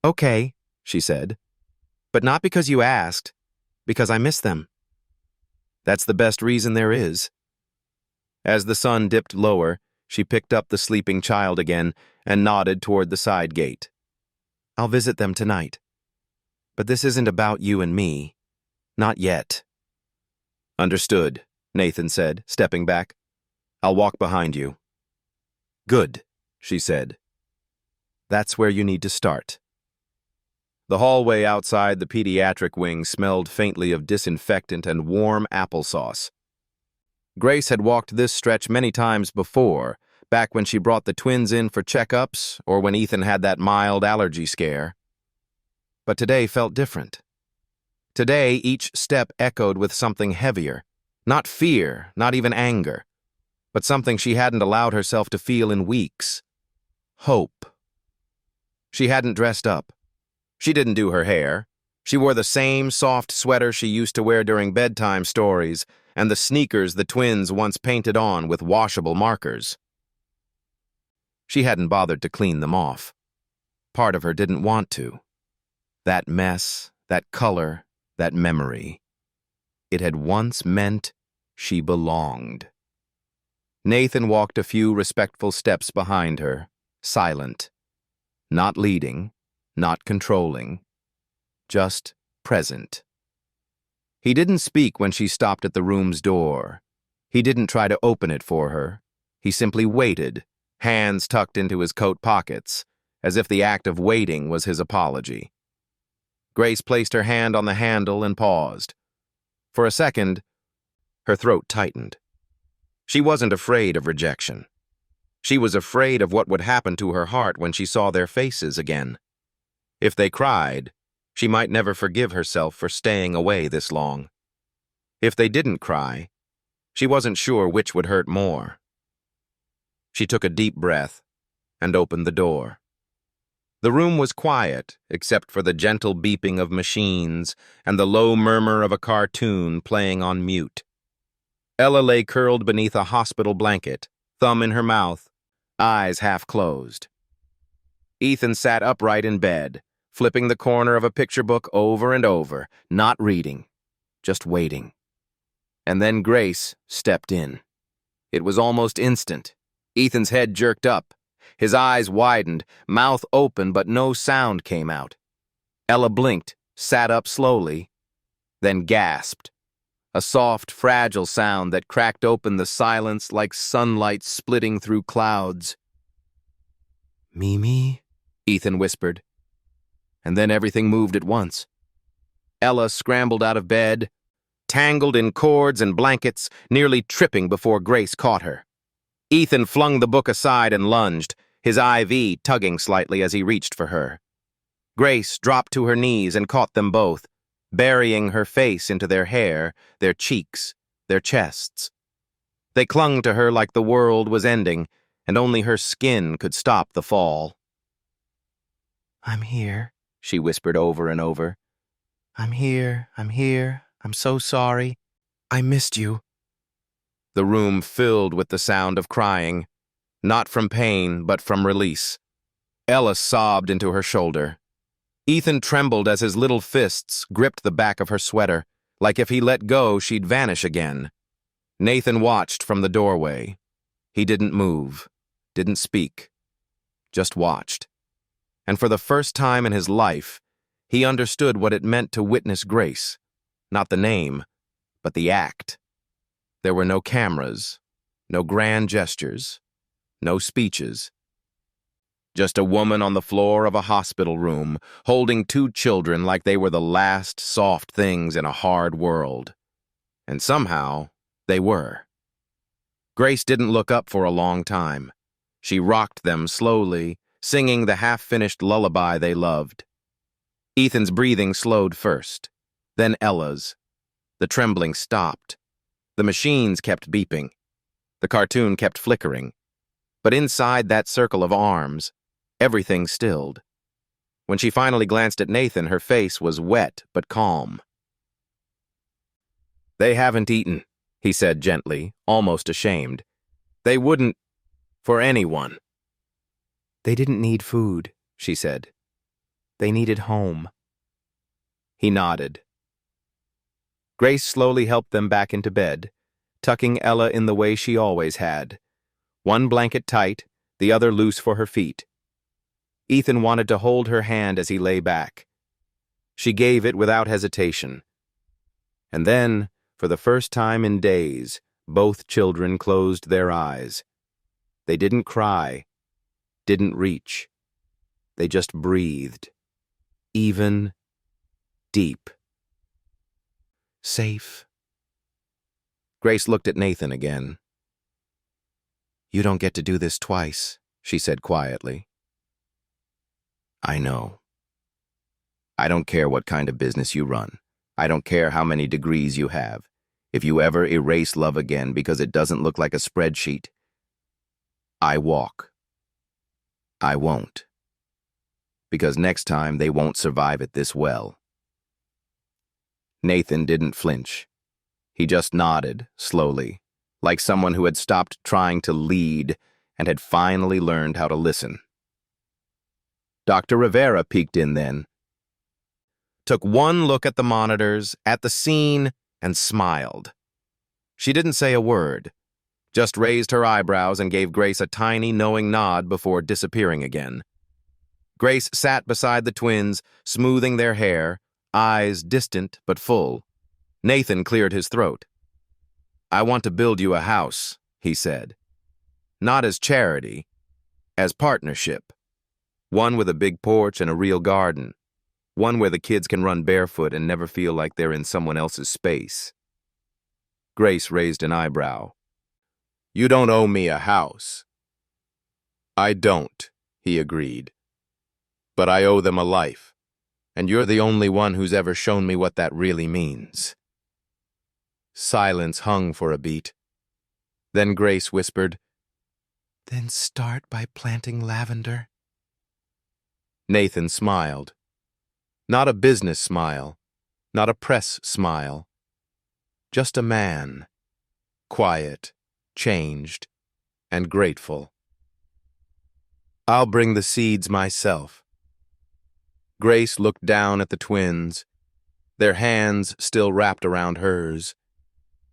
Okay, she said, but not because you asked, because I miss them. That's the best reason there is. As the sun dipped lower, she picked up the sleeping child again and nodded toward the side gate. I'll visit them tonight. But this isn't about you and me. Not yet. Understood, Nathan said, stepping back. I'll walk behind you. Good, she said. That's where you need to start. The hallway outside the pediatric wing smelled faintly of disinfectant and warm applesauce. Grace had walked this stretch many times before, back when she brought the twins in for checkups or when Ethan had that mild allergy scare. But today felt different. Today, each step echoed with something heavier. Not fear, not even anger, but something she hadn't allowed herself to feel in weeks. Hope. She hadn't dressed up. She didn't do her hair. She wore the same soft sweater she used to wear during bedtime stories and the sneakers the twins once painted on with washable markers. She hadn't bothered to clean them off. Part of her didn't want to. That mess, that color, that memory. It had once meant she belonged. Nathan walked a few respectful steps behind her, silent. Not leading, not controlling, just present. He didn't speak when she stopped at the room's door. He didn't try to open it for her. He simply waited, hands tucked into his coat pockets, as if the act of waiting was his apology. Grace placed her hand on the handle and paused. For a second, her throat tightened. She wasn't afraid of rejection. She was afraid of what would happen to her heart when she saw their faces again. If they cried, she might never forgive herself for staying away this long. If they didn't cry, she wasn't sure which would hurt more. She took a deep breath and opened the door. The room was quiet, except for the gentle beeping of machines and the low murmur of a cartoon playing on mute. Ella lay curled beneath a hospital blanket, thumb in her mouth, eyes half closed. Ethan sat upright in bed, flipping the corner of a picture book over and over, not reading, just waiting. And then Grace stepped in. It was almost instant. Ethan's head jerked up. His eyes widened, mouth open, but no sound came out. Ella blinked, sat up slowly, then gasped. A soft, fragile sound that cracked open the silence like sunlight splitting through clouds. Mimi? Ethan whispered. And then everything moved at once. Ella scrambled out of bed, tangled in cords and blankets, nearly tripping before Grace caught her. Ethan flung the book aside and lunged, his IV tugging slightly as he reached for her. Grace dropped to her knees and caught them both, burying her face into their hair, their cheeks, their chests. They clung to her like the world was ending, and only her skin could stop the fall. "I'm here," she whispered over and over. I'm here, I'm so sorry. I missed you." The room filled with the sound of crying, not from pain, but from release. Ella sobbed into her shoulder. Ethan trembled as his little fists gripped the back of her sweater, like if he let go, she'd vanish again. Nathan watched from the doorway. He didn't move, didn't speak, just watched. And for the first time in his life, he understood what it meant to witness Grace. Not the name, but the act. There were no cameras, no grand gestures, no speeches. Just a woman on the floor of a hospital room, holding two children like they were the last soft things in a hard world. And somehow, they were. Grace didn't look up for a long time. She rocked them slowly, singing the half-finished lullaby they loved. Ethan's breathing slowed first, then Ella's. The trembling stopped. The machines kept beeping. The cartoon kept flickering. But inside that circle of arms, everything stilled. When she finally glanced at Nathan, her face was wet but calm. "They haven't eaten," he said gently, almost ashamed. "They wouldn't for anyone." "They didn't need food," she said. "They needed home." He nodded. Grace slowly helped them back into bed, tucking Ella in the way she always had. One blanket tight, the other loose for her feet. Ethan wanted to hold her hand as he lay back. She gave it without hesitation. And then, for the first time in days, both children closed their eyes. They didn't cry, didn't reach. They just breathed. Even, deep. Safe. Grace looked at Nathan again. "You don't get to do this twice," she said quietly. "I know. I don't care what kind of business you run. I don't care how many degrees you have. If you ever erase love again because it doesn't look like a spreadsheet, I walk. I won't. Because next time they won't survive it this well." Nathan didn't flinch. He just nodded, slowly, like someone who had stopped trying to lead and had finally learned how to listen. Dr. Rivera peeked in then, took one look at the monitors, at the scene, and smiled. She didn't say a word, just raised her eyebrows and gave Grace a tiny, knowing nod before disappearing again. Grace sat beside the twins, smoothing their hair, eyes distant but full. Nathan cleared his throat. "I want to build you a house," he said. "Not as charity, as partnership. One with a big porch and a real garden. One where the kids can run barefoot and never feel like they're in someone else's space." Grace raised an eyebrow. "You don't owe me a house." "I don't," he agreed. "But I owe them a life. And you're the only one who's ever shown me what that really means." Silence hung for a beat. Then Grace whispered, "Then start by planting lavender." Nathan smiled. Not a business smile, not a press smile. Just a man, quiet, changed, and grateful. "I'll bring the seeds myself." Grace looked down at the twins, their hands still wrapped around hers.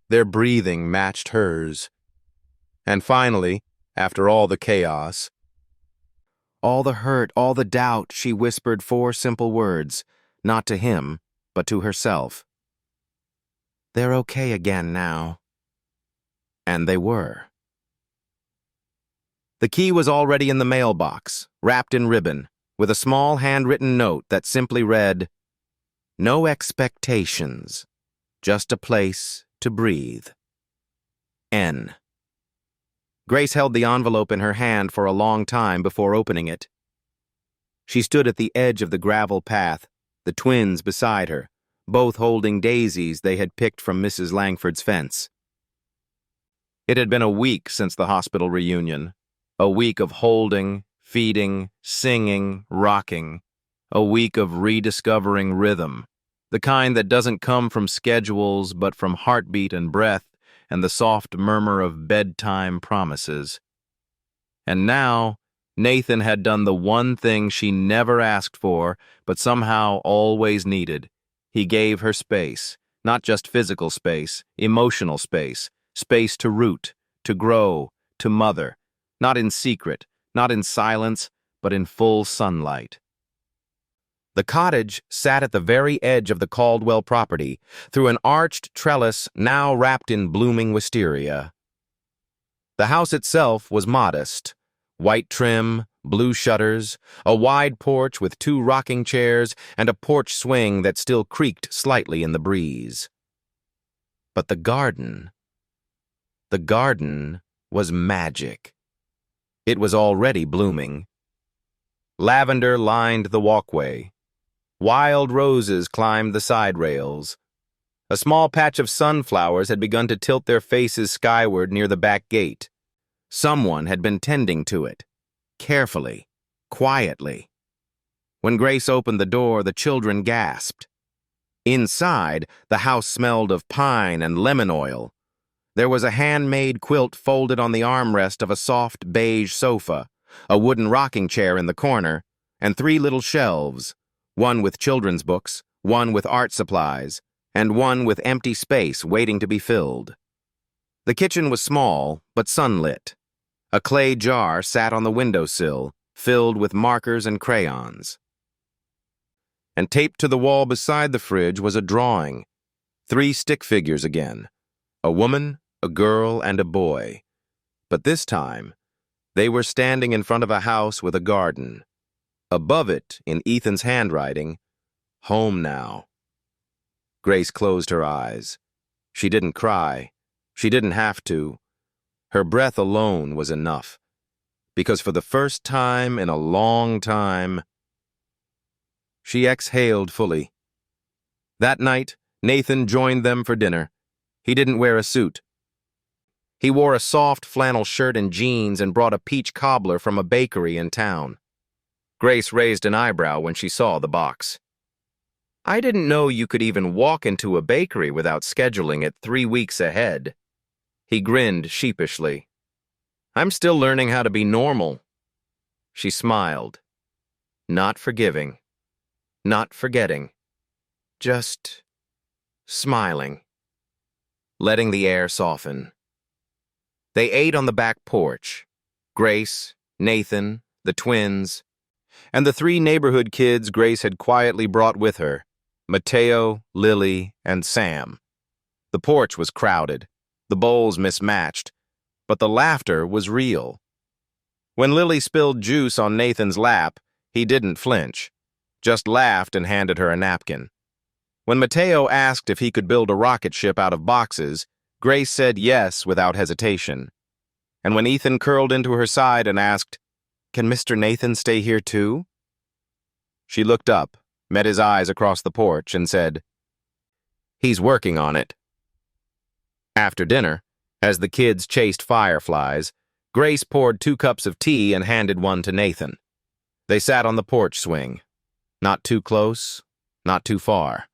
Their breathing matched hers. And finally, after all the chaos, all the hurt, all the doubt, she whispered 4 simple words, not to him, but to herself. "They're okay again now." And they were. The key was already in the mailbox, wrapped in ribbon, with a small handwritten note that simply read, "No expectations, just a place to breathe. N." Grace held the envelope in her hand for a long time before opening it. She stood at the edge of the gravel path, the twins beside her, both holding daisies they had picked from Mrs. Langford's fence. It had been a week since the hospital reunion, a week of holding, feeding, singing, rocking, a week of rediscovering rhythm, the kind that doesn't come from schedules but from heartbeat and breath and the soft murmur of bedtime promises. And now, Nathan had done the one thing she never asked for, but somehow always needed. He gave her space, not just physical space, emotional space, space to root, to grow, to mother, not in secret, not in silence, but in full sunlight. The cottage sat at the very edge of the Caldwell property, through an arched trellis now wrapped in blooming wisteria. The house itself was modest. White trim, blue shutters, a wide porch with 2 rocking chairs, and a porch swing that still creaked slightly in the breeze. But the garden was magic. It was already blooming. Lavender lined the walkway. Wild roses climbed the side rails. A small patch of sunflowers had begun to tilt their faces skyward near the back gate. Someone had been tending to it, carefully, quietly. When Grace opened the door, the children gasped. Inside, the house smelled of pine and lemon oil. There was a handmade quilt folded on the armrest of a soft beige sofa, a wooden rocking chair in the corner, and 3 little shelves, one with children's books, one with art supplies, and one with empty space waiting to be filled. The kitchen was small, but sunlit. A clay jar sat on the windowsill, filled with markers and crayons. And taped to the wall beside the fridge was a drawing. 3 stick figures again. A woman, a girl, and a boy. But this time, they were standing in front of a house with a garden. Above it, in Ethan's handwriting, "Home now." Grace closed her eyes. She didn't cry. She didn't have to. Her breath alone was enough. Because for the first time in a long time, she exhaled fully. That night, Nathan joined them for dinner. He didn't wear a suit. He wore a soft flannel shirt and jeans and brought a peach cobbler from a bakery in town. Grace raised an eyebrow when she saw the box. "I didn't know you could even walk into a bakery without scheduling it 3 weeks ahead." He grinned sheepishly. "I'm still learning how to be normal." She smiled. Not forgiving. Not forgetting. Just smiling. Letting the air soften. They ate on the back porch. Grace, Nathan, the twins, and the 3 neighborhood kids Grace had quietly brought with her, Mateo, Lily, and Sam. The porch was crowded, the bowls mismatched, but the laughter was real. When Lily spilled juice on Nathan's lap, he didn't flinch, just laughed and handed her a napkin. When Mateo asked if he could build a rocket ship out of boxes, Grace said yes without hesitation. And when Ethan curled into her side and asked, "Can Mr. Nathan stay here too?" She looked up, met his eyes across the porch, and said, "He's working on it." After dinner, as the kids chased fireflies, Grace poured 2 cups of tea and handed one to Nathan. They sat on the porch swing. Not too close, not too far.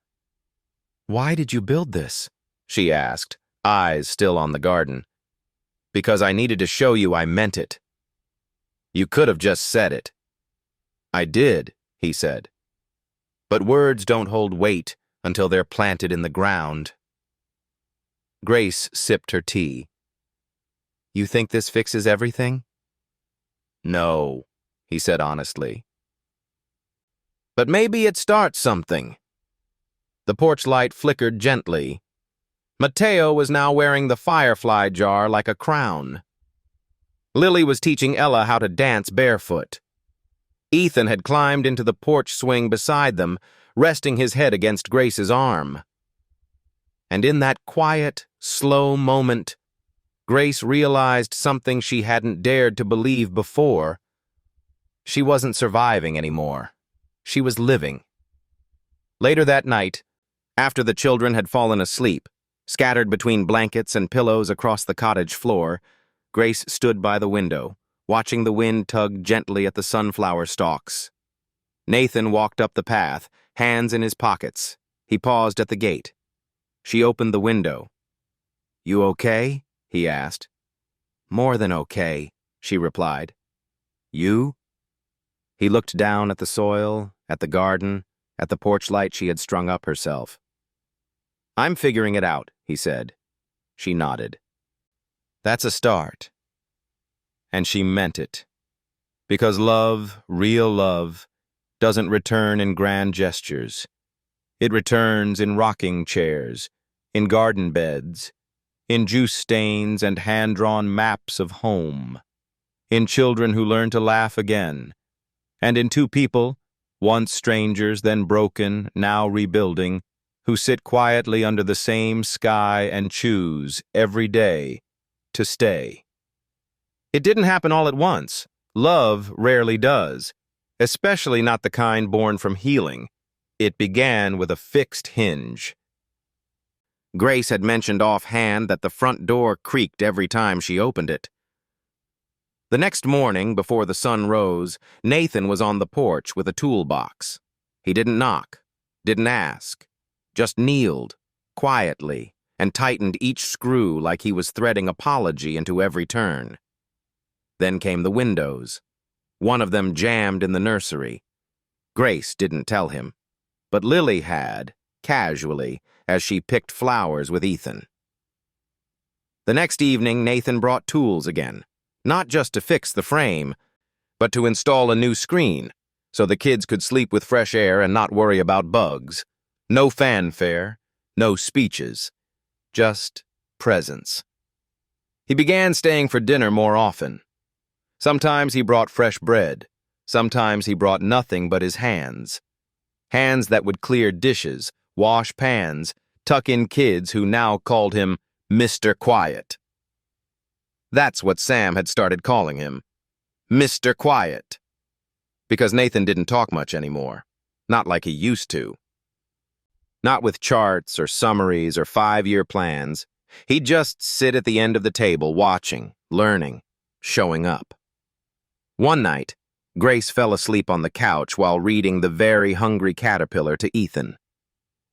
"Why did you build this?" she asked, eyes still on the garden. "Because I needed to show you I meant it." "You could have just said it." "I did," he said. "But words don't hold weight until they're planted in the ground." Grace sipped her tea. "You think this fixes everything?" "No," he said honestly. "But maybe it starts something." The porch light flickered gently. Mateo was now wearing the firefly jar like a crown. Lily was teaching Ella how to dance barefoot. Ethan had climbed into the porch swing beside them, resting his head against Grace's arm. And in that quiet, slow moment, Grace realized something she hadn't dared to believe before. She wasn't surviving anymore. She was living. Later that night, after the children had fallen asleep, scattered between blankets and pillows across the cottage floor, Grace stood by the window, watching the wind tug gently at the sunflower stalks. Nathan walked up the path, hands in his pockets. He paused at the gate. She opened the window. "You okay?" he asked. "More than okay," she replied. "You?" He looked down at the soil, at the garden, at the porch light she had strung up herself. "I'm figuring it out," he said. She nodded. "That's a start." And she meant it. Because love, real love, doesn't return in grand gestures. It returns in rocking chairs, in garden beds, in juice stains and hand-drawn maps of home, in children who learn to laugh again, and in two people, once strangers, then broken, now rebuilding, who sit quietly under the same sky and choose, every day, to stay. It didn't happen all at once. Love rarely does, especially not the kind born from healing. It began with a fixed hinge. Grace had mentioned offhand that the front door creaked every time she opened it. The next morning, before the sun rose, Nathan was on the porch with a toolbox. He didn't knock, didn't ask, just kneeled, quietly, and tightened each screw like he was threading apology into every turn. Then came the windows. One of them jammed in the nursery. Grace didn't tell him, but Lily had, casually, as she picked flowers with Ethan. The next evening, Nathan brought tools again, not just to fix the frame, but to install a new screen, so the kids could sleep with fresh air and not worry about bugs. No fanfare, no speeches, just presence. He began staying for dinner more often. Sometimes he brought fresh bread. Sometimes he brought nothing but his hands. Hands that would clear dishes, wash pans, tuck in kids who now called him Mr. Quiet. That's what Sam had started calling him, Mr. Quiet. Because Nathan didn't talk much anymore, not like he used to. Not with charts or summaries or 5-year plans. He'd just sit at the end of the table watching, learning, showing up. One night, Grace fell asleep on the couch while reading The Very Hungry Caterpillar to Ethan.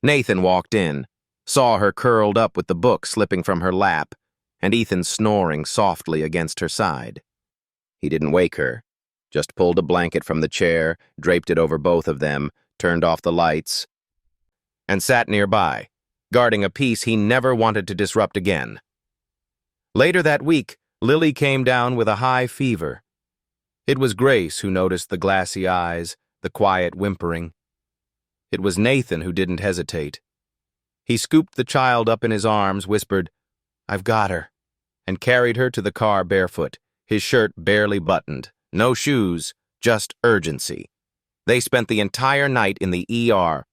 Nathan walked in, saw her curled up with the book slipping from her lap, and Ethan snoring softly against her side. He didn't wake her, just pulled a blanket from the chair, draped it over both of them, turned off the lights, and sat nearby, guarding a peace he never wanted to disrupt again. Later that week, Lily came down with a high fever. It was Grace who noticed the glassy eyes, the quiet whimpering. It was Nathan who didn't hesitate. He scooped the child up in his arms, whispered, "I've got her," and carried her to the car barefoot, his shirt barely buttoned, no shoes, just urgency. They spent the entire night in the ER.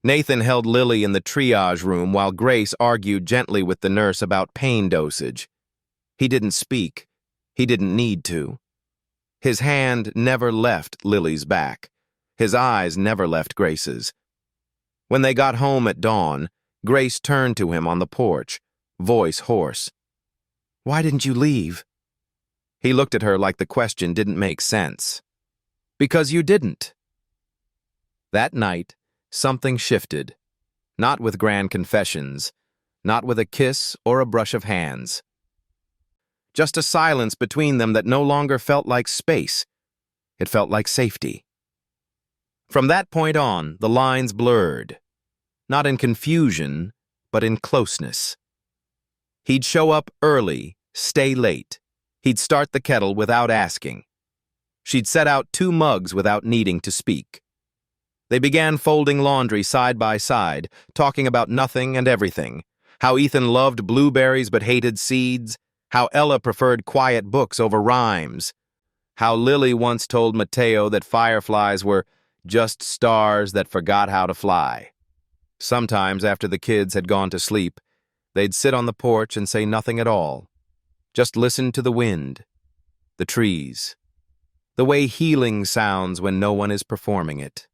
Nathan held Lily in the triage room while Grace argued gently with the nurse about pain dosage. He didn't speak. He didn't need to. His hand never left Lily's back. His eyes never left Grace's. When they got home at dawn, Grace turned to him on the porch, voice hoarse. "Why didn't you leave?" He looked at her like the question didn't make sense. "Because you didn't." That night, something shifted. Not with grand confessions, not with a kiss or a brush of hands. Just a silence between them that no longer felt like space. It felt like safety. From that point on, the lines blurred. Not in confusion, but in closeness. He'd show up early, stay late. He'd start the kettle without asking. She'd set out 2 mugs without needing to speak. They began folding laundry side by side, talking about nothing and everything. How Ethan loved blueberries but hated seeds, How Ella preferred quiet books over rhymes. How Lily once told Mateo that fireflies were just stars that forgot how to fly. Sometimes, after the kids had gone to sleep, they'd sit on the porch and say nothing at all. Just listen to the wind, the trees, the way healing sounds when no one is performing it.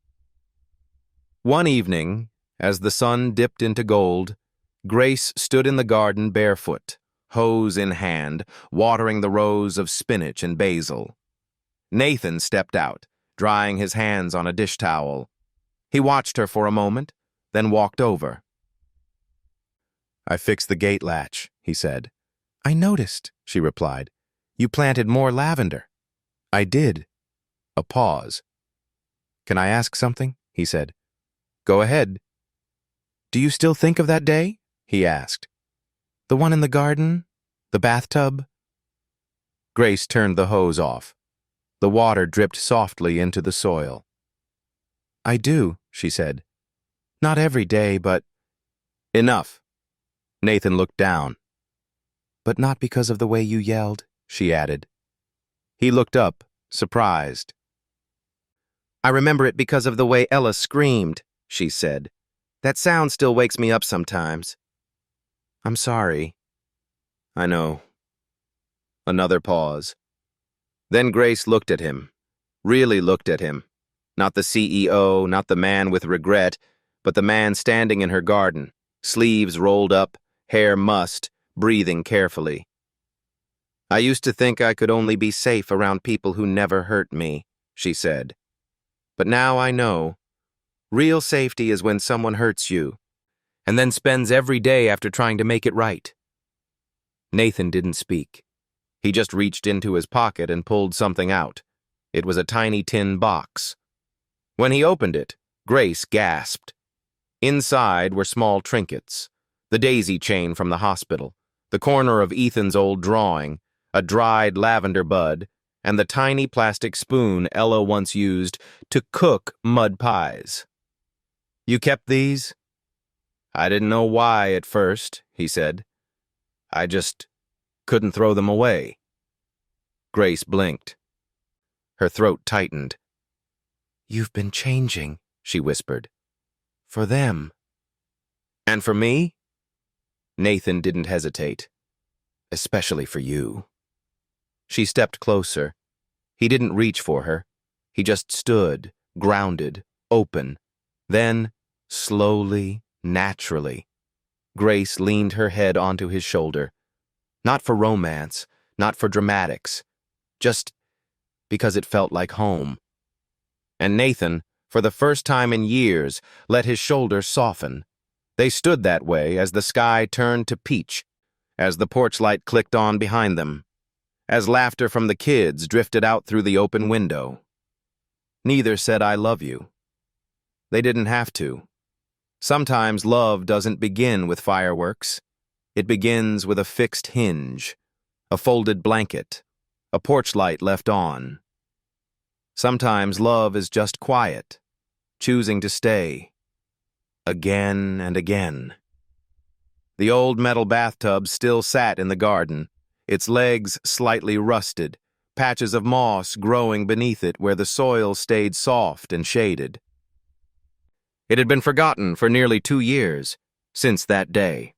One evening, as the sun dipped into gold, Grace stood in the garden barefoot, hose in hand, watering the rows of spinach and basil. Nathan stepped out, drying his hands on a dish towel. He watched her for a moment, then walked over. "I fixed the gate latch," he said. "I noticed," she replied. "You planted more lavender." "I did." A pause. "Can I ask something?" he said. "Go ahead." "Do you still think of that day?" he asked. "The one in the garden? The bathtub?" Grace turned the hose off. The water dripped softly into the soil. "I do," she said. "Not every day, but—" "Enough." Nathan looked down. "But not because of the way you yelled," she added. He looked up, surprised. "I remember it because of the way Ella screamed," she said. "That sound still wakes me up sometimes." "I'm sorry." "I know." Another pause. Then Grace looked at him, really looked at him. Not the CEO, not the man with regret, but the man standing in her garden, sleeves rolled up, hair mussed, breathing carefully. "I used to think I could only be safe around people who never hurt me," she said. "But now I know. Real safety is when someone hurts you, and then spends every day after trying to make it right." Nathan didn't speak. He just reached into his pocket and pulled something out. It was a tiny tin box. When he opened it, Grace gasped. Inside were small trinkets: the daisy chain from the hospital, the corner of Ethan's old drawing, a dried lavender bud, and the tiny plastic spoon Ella once used to cook mud pies. "You kept these?" "I didn't know why at first," he said. "I just couldn't throw them away." Grace blinked. Her throat tightened. "You've been changing," she whispered. "For them." "And for me?" Nathan didn't hesitate. "Especially for you." She stepped closer. He didn't reach for her. He just stood, grounded, open. Then, slowly, naturally, Grace leaned her head onto his shoulder. Not for romance, not for dramatics, just because it felt like home. And Nathan, for the first time in years, let his shoulder soften. They stood that way as the sky turned to peach, as the porch light clicked on behind them, as laughter from the kids drifted out through the open window. Neither said "I love you." They didn't have to. Sometimes love doesn't begin with fireworks. It begins with a fixed hinge, a folded blanket, a porch light left on. Sometimes love is just quiet, choosing to stay, again and again. The old metal bathtub still sat in the garden, its legs slightly rusted, patches of moss growing beneath it where the soil stayed soft and shaded. It had been forgotten for nearly 2 years, since that day.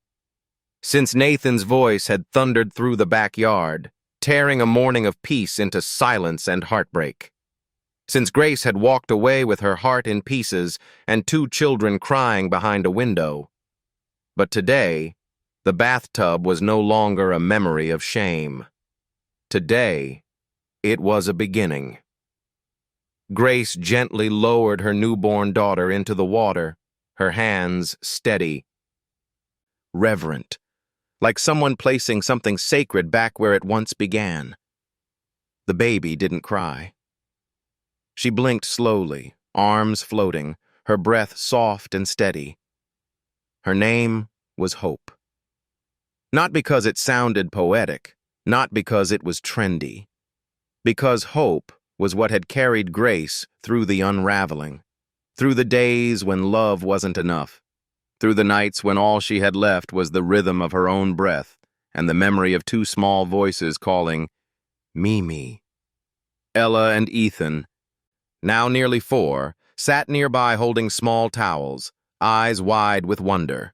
Since Nathan's voice had thundered through the backyard, tearing a morning of peace into silence and heartbreak. Since Grace had walked away with her heart in pieces and 2 children crying behind a window. But today, the bathtub was no longer a memory of shame. Today, it was a beginning. Grace gently lowered her newborn daughter into the water, her hands steady, reverent, like someone placing something sacred back where it once began. The baby didn't cry. She blinked slowly, arms floating, her breath soft and steady. Her name was Hope. Not because it sounded poetic, not because it was trendy. Because hope was what had carried Grace through the unraveling, through the days when love wasn't enough, through the nights when all she had left was the rhythm of her own breath and the memory of two small voices calling, Mimi. Ella and Ethan, now nearly 4, sat nearby holding small towels, eyes wide with wonder.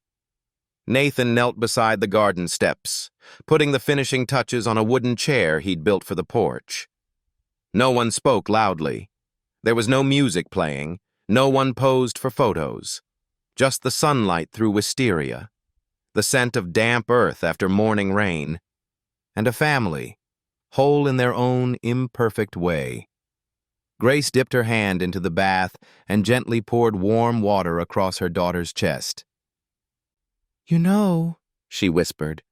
Nathan knelt beside the garden steps, putting the finishing touches on a wooden chair he'd built for the porch. No one spoke loudly. There was no music playing, no one posed for photos. Just the sunlight through wisteria, the scent of damp earth after morning rain, and a family, whole in their own imperfect way. Grace dipped her hand into the bath and gently poured warm water across her daughter's chest. "You know," she whispered,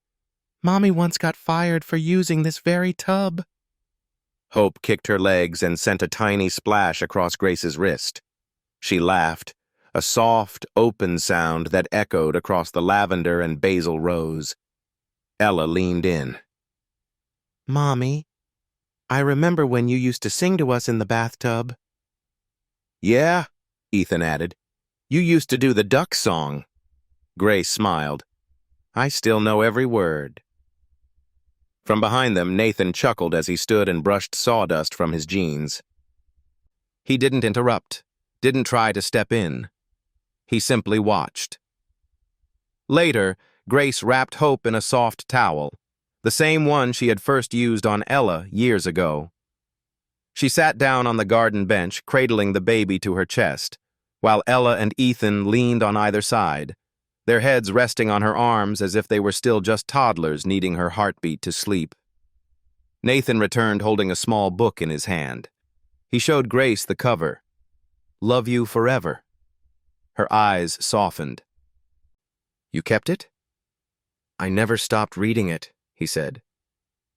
"Mommy once got fired for using this very tub." Hope kicked her legs and sent a tiny splash across Grace's wrist. She laughed, a soft, open sound that echoed across the lavender and basil rose. Ella leaned in. "Mommy, I remember when you used to sing to us in the bathtub." "Yeah," Ethan added. "You used to do the duck song." Grace smiled. "I still know every word." From behind them, Nathan chuckled as he stood and brushed sawdust from his jeans. He didn't interrupt, didn't try to step in. He simply watched. Later, Grace wrapped Hope in a soft towel, the same one she had first used on Ella years ago. She sat down on the garden bench, cradling the baby to her chest, while Ella and Ethan leaned on either side, their heads resting on her arms as if they were still just toddlers needing her heartbeat to sleep. Nathan returned holding a small book in his hand. He showed Grace the cover. "Love You Forever." Her eyes softened. "You kept it?" "I never stopped reading it," he said.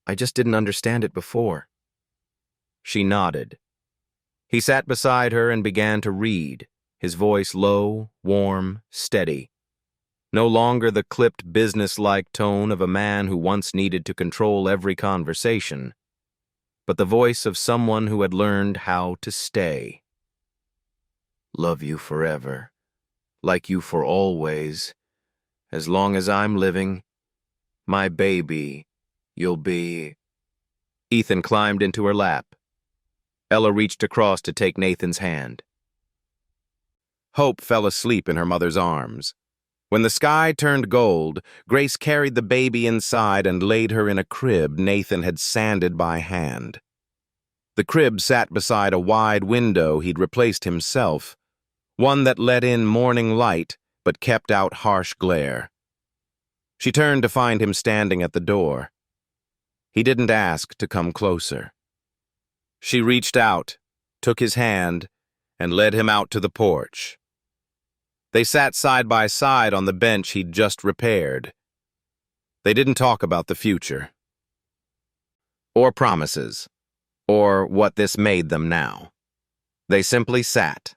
"I just didn't understand it before." She nodded. He sat beside her and began to read, his voice low, warm, steady. No longer the clipped business-like tone of a man who once needed to control every conversation, but the voice of someone who had learned how to stay. "Love you forever, like you for always. As long as I'm living, my baby, you'll be..." Ethan climbed into her lap. Ella reached across to take Nathan's hand. Hope fell asleep in her mother's arms. When the sky turned gold, Grace carried the baby inside and laid her in a crib Nathan had sanded by hand. The crib sat beside a wide window he'd replaced himself, one that let in morning light but kept out harsh glare. She turned to find him standing at the door. He didn't ask to come closer. She reached out, took his hand, and led him out to the porch. They sat side by side on the bench he'd just repaired. They didn't talk about the future, or promises, or what this made them now. They simply sat,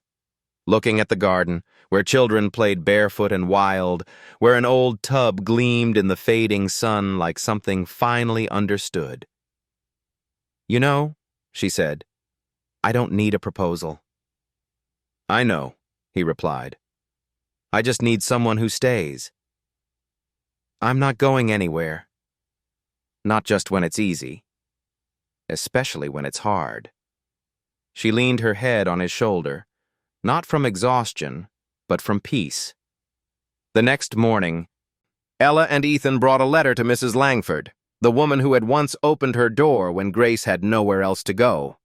looking at the garden, where children played barefoot and wild, where an old tub gleamed in the fading sun like something finally understood. "You know," she said, "I don't need a proposal." "I know," he replied. "I just need someone who stays. I'm not going anywhere. Not just when it's easy. Especially when it's hard." She leaned her head on his shoulder, not from exhaustion, but from peace. The next morning, Ella and Ethan brought a letter to Mrs. Langford, the woman who had once opened her door when Grace had nowhere else to go.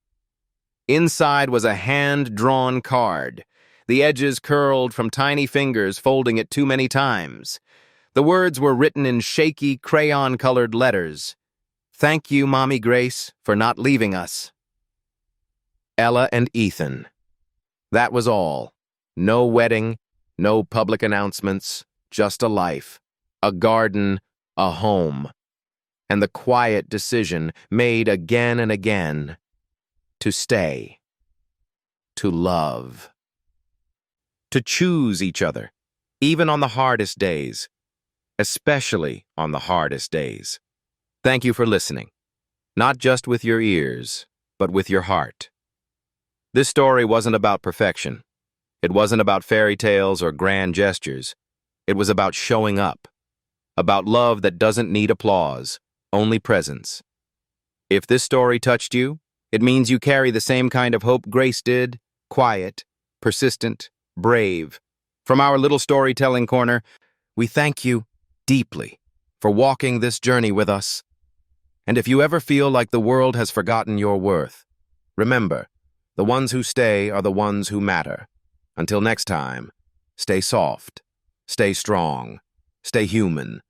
Inside was a hand-drawn card, the edges curled from tiny fingers folding it too many times. The words were written in shaky, crayon-colored letters. "Thank you, Mommy Grace, for not leaving us." Ella and Ethan. That was all. No wedding, no public announcements, just a life, a garden, a home, and the quiet decision made again and again to stay, to love, to choose each other, even on the hardest days, especially on the hardest days. Thank you for listening, not just with your ears, but with your heart. This story wasn't about perfection. It wasn't about fairy tales or grand gestures. It was about showing up. about love that doesn't need applause, only presence. If this story touched you, it means you carry the same kind of hope Grace did, quiet, persistent, brave. From our little storytelling corner, we thank you deeply for walking this journey with us. And if you ever feel like the world has forgotten your worth, remember, the ones who stay are the ones who matter. Until next time, stay soft, stay strong, stay human,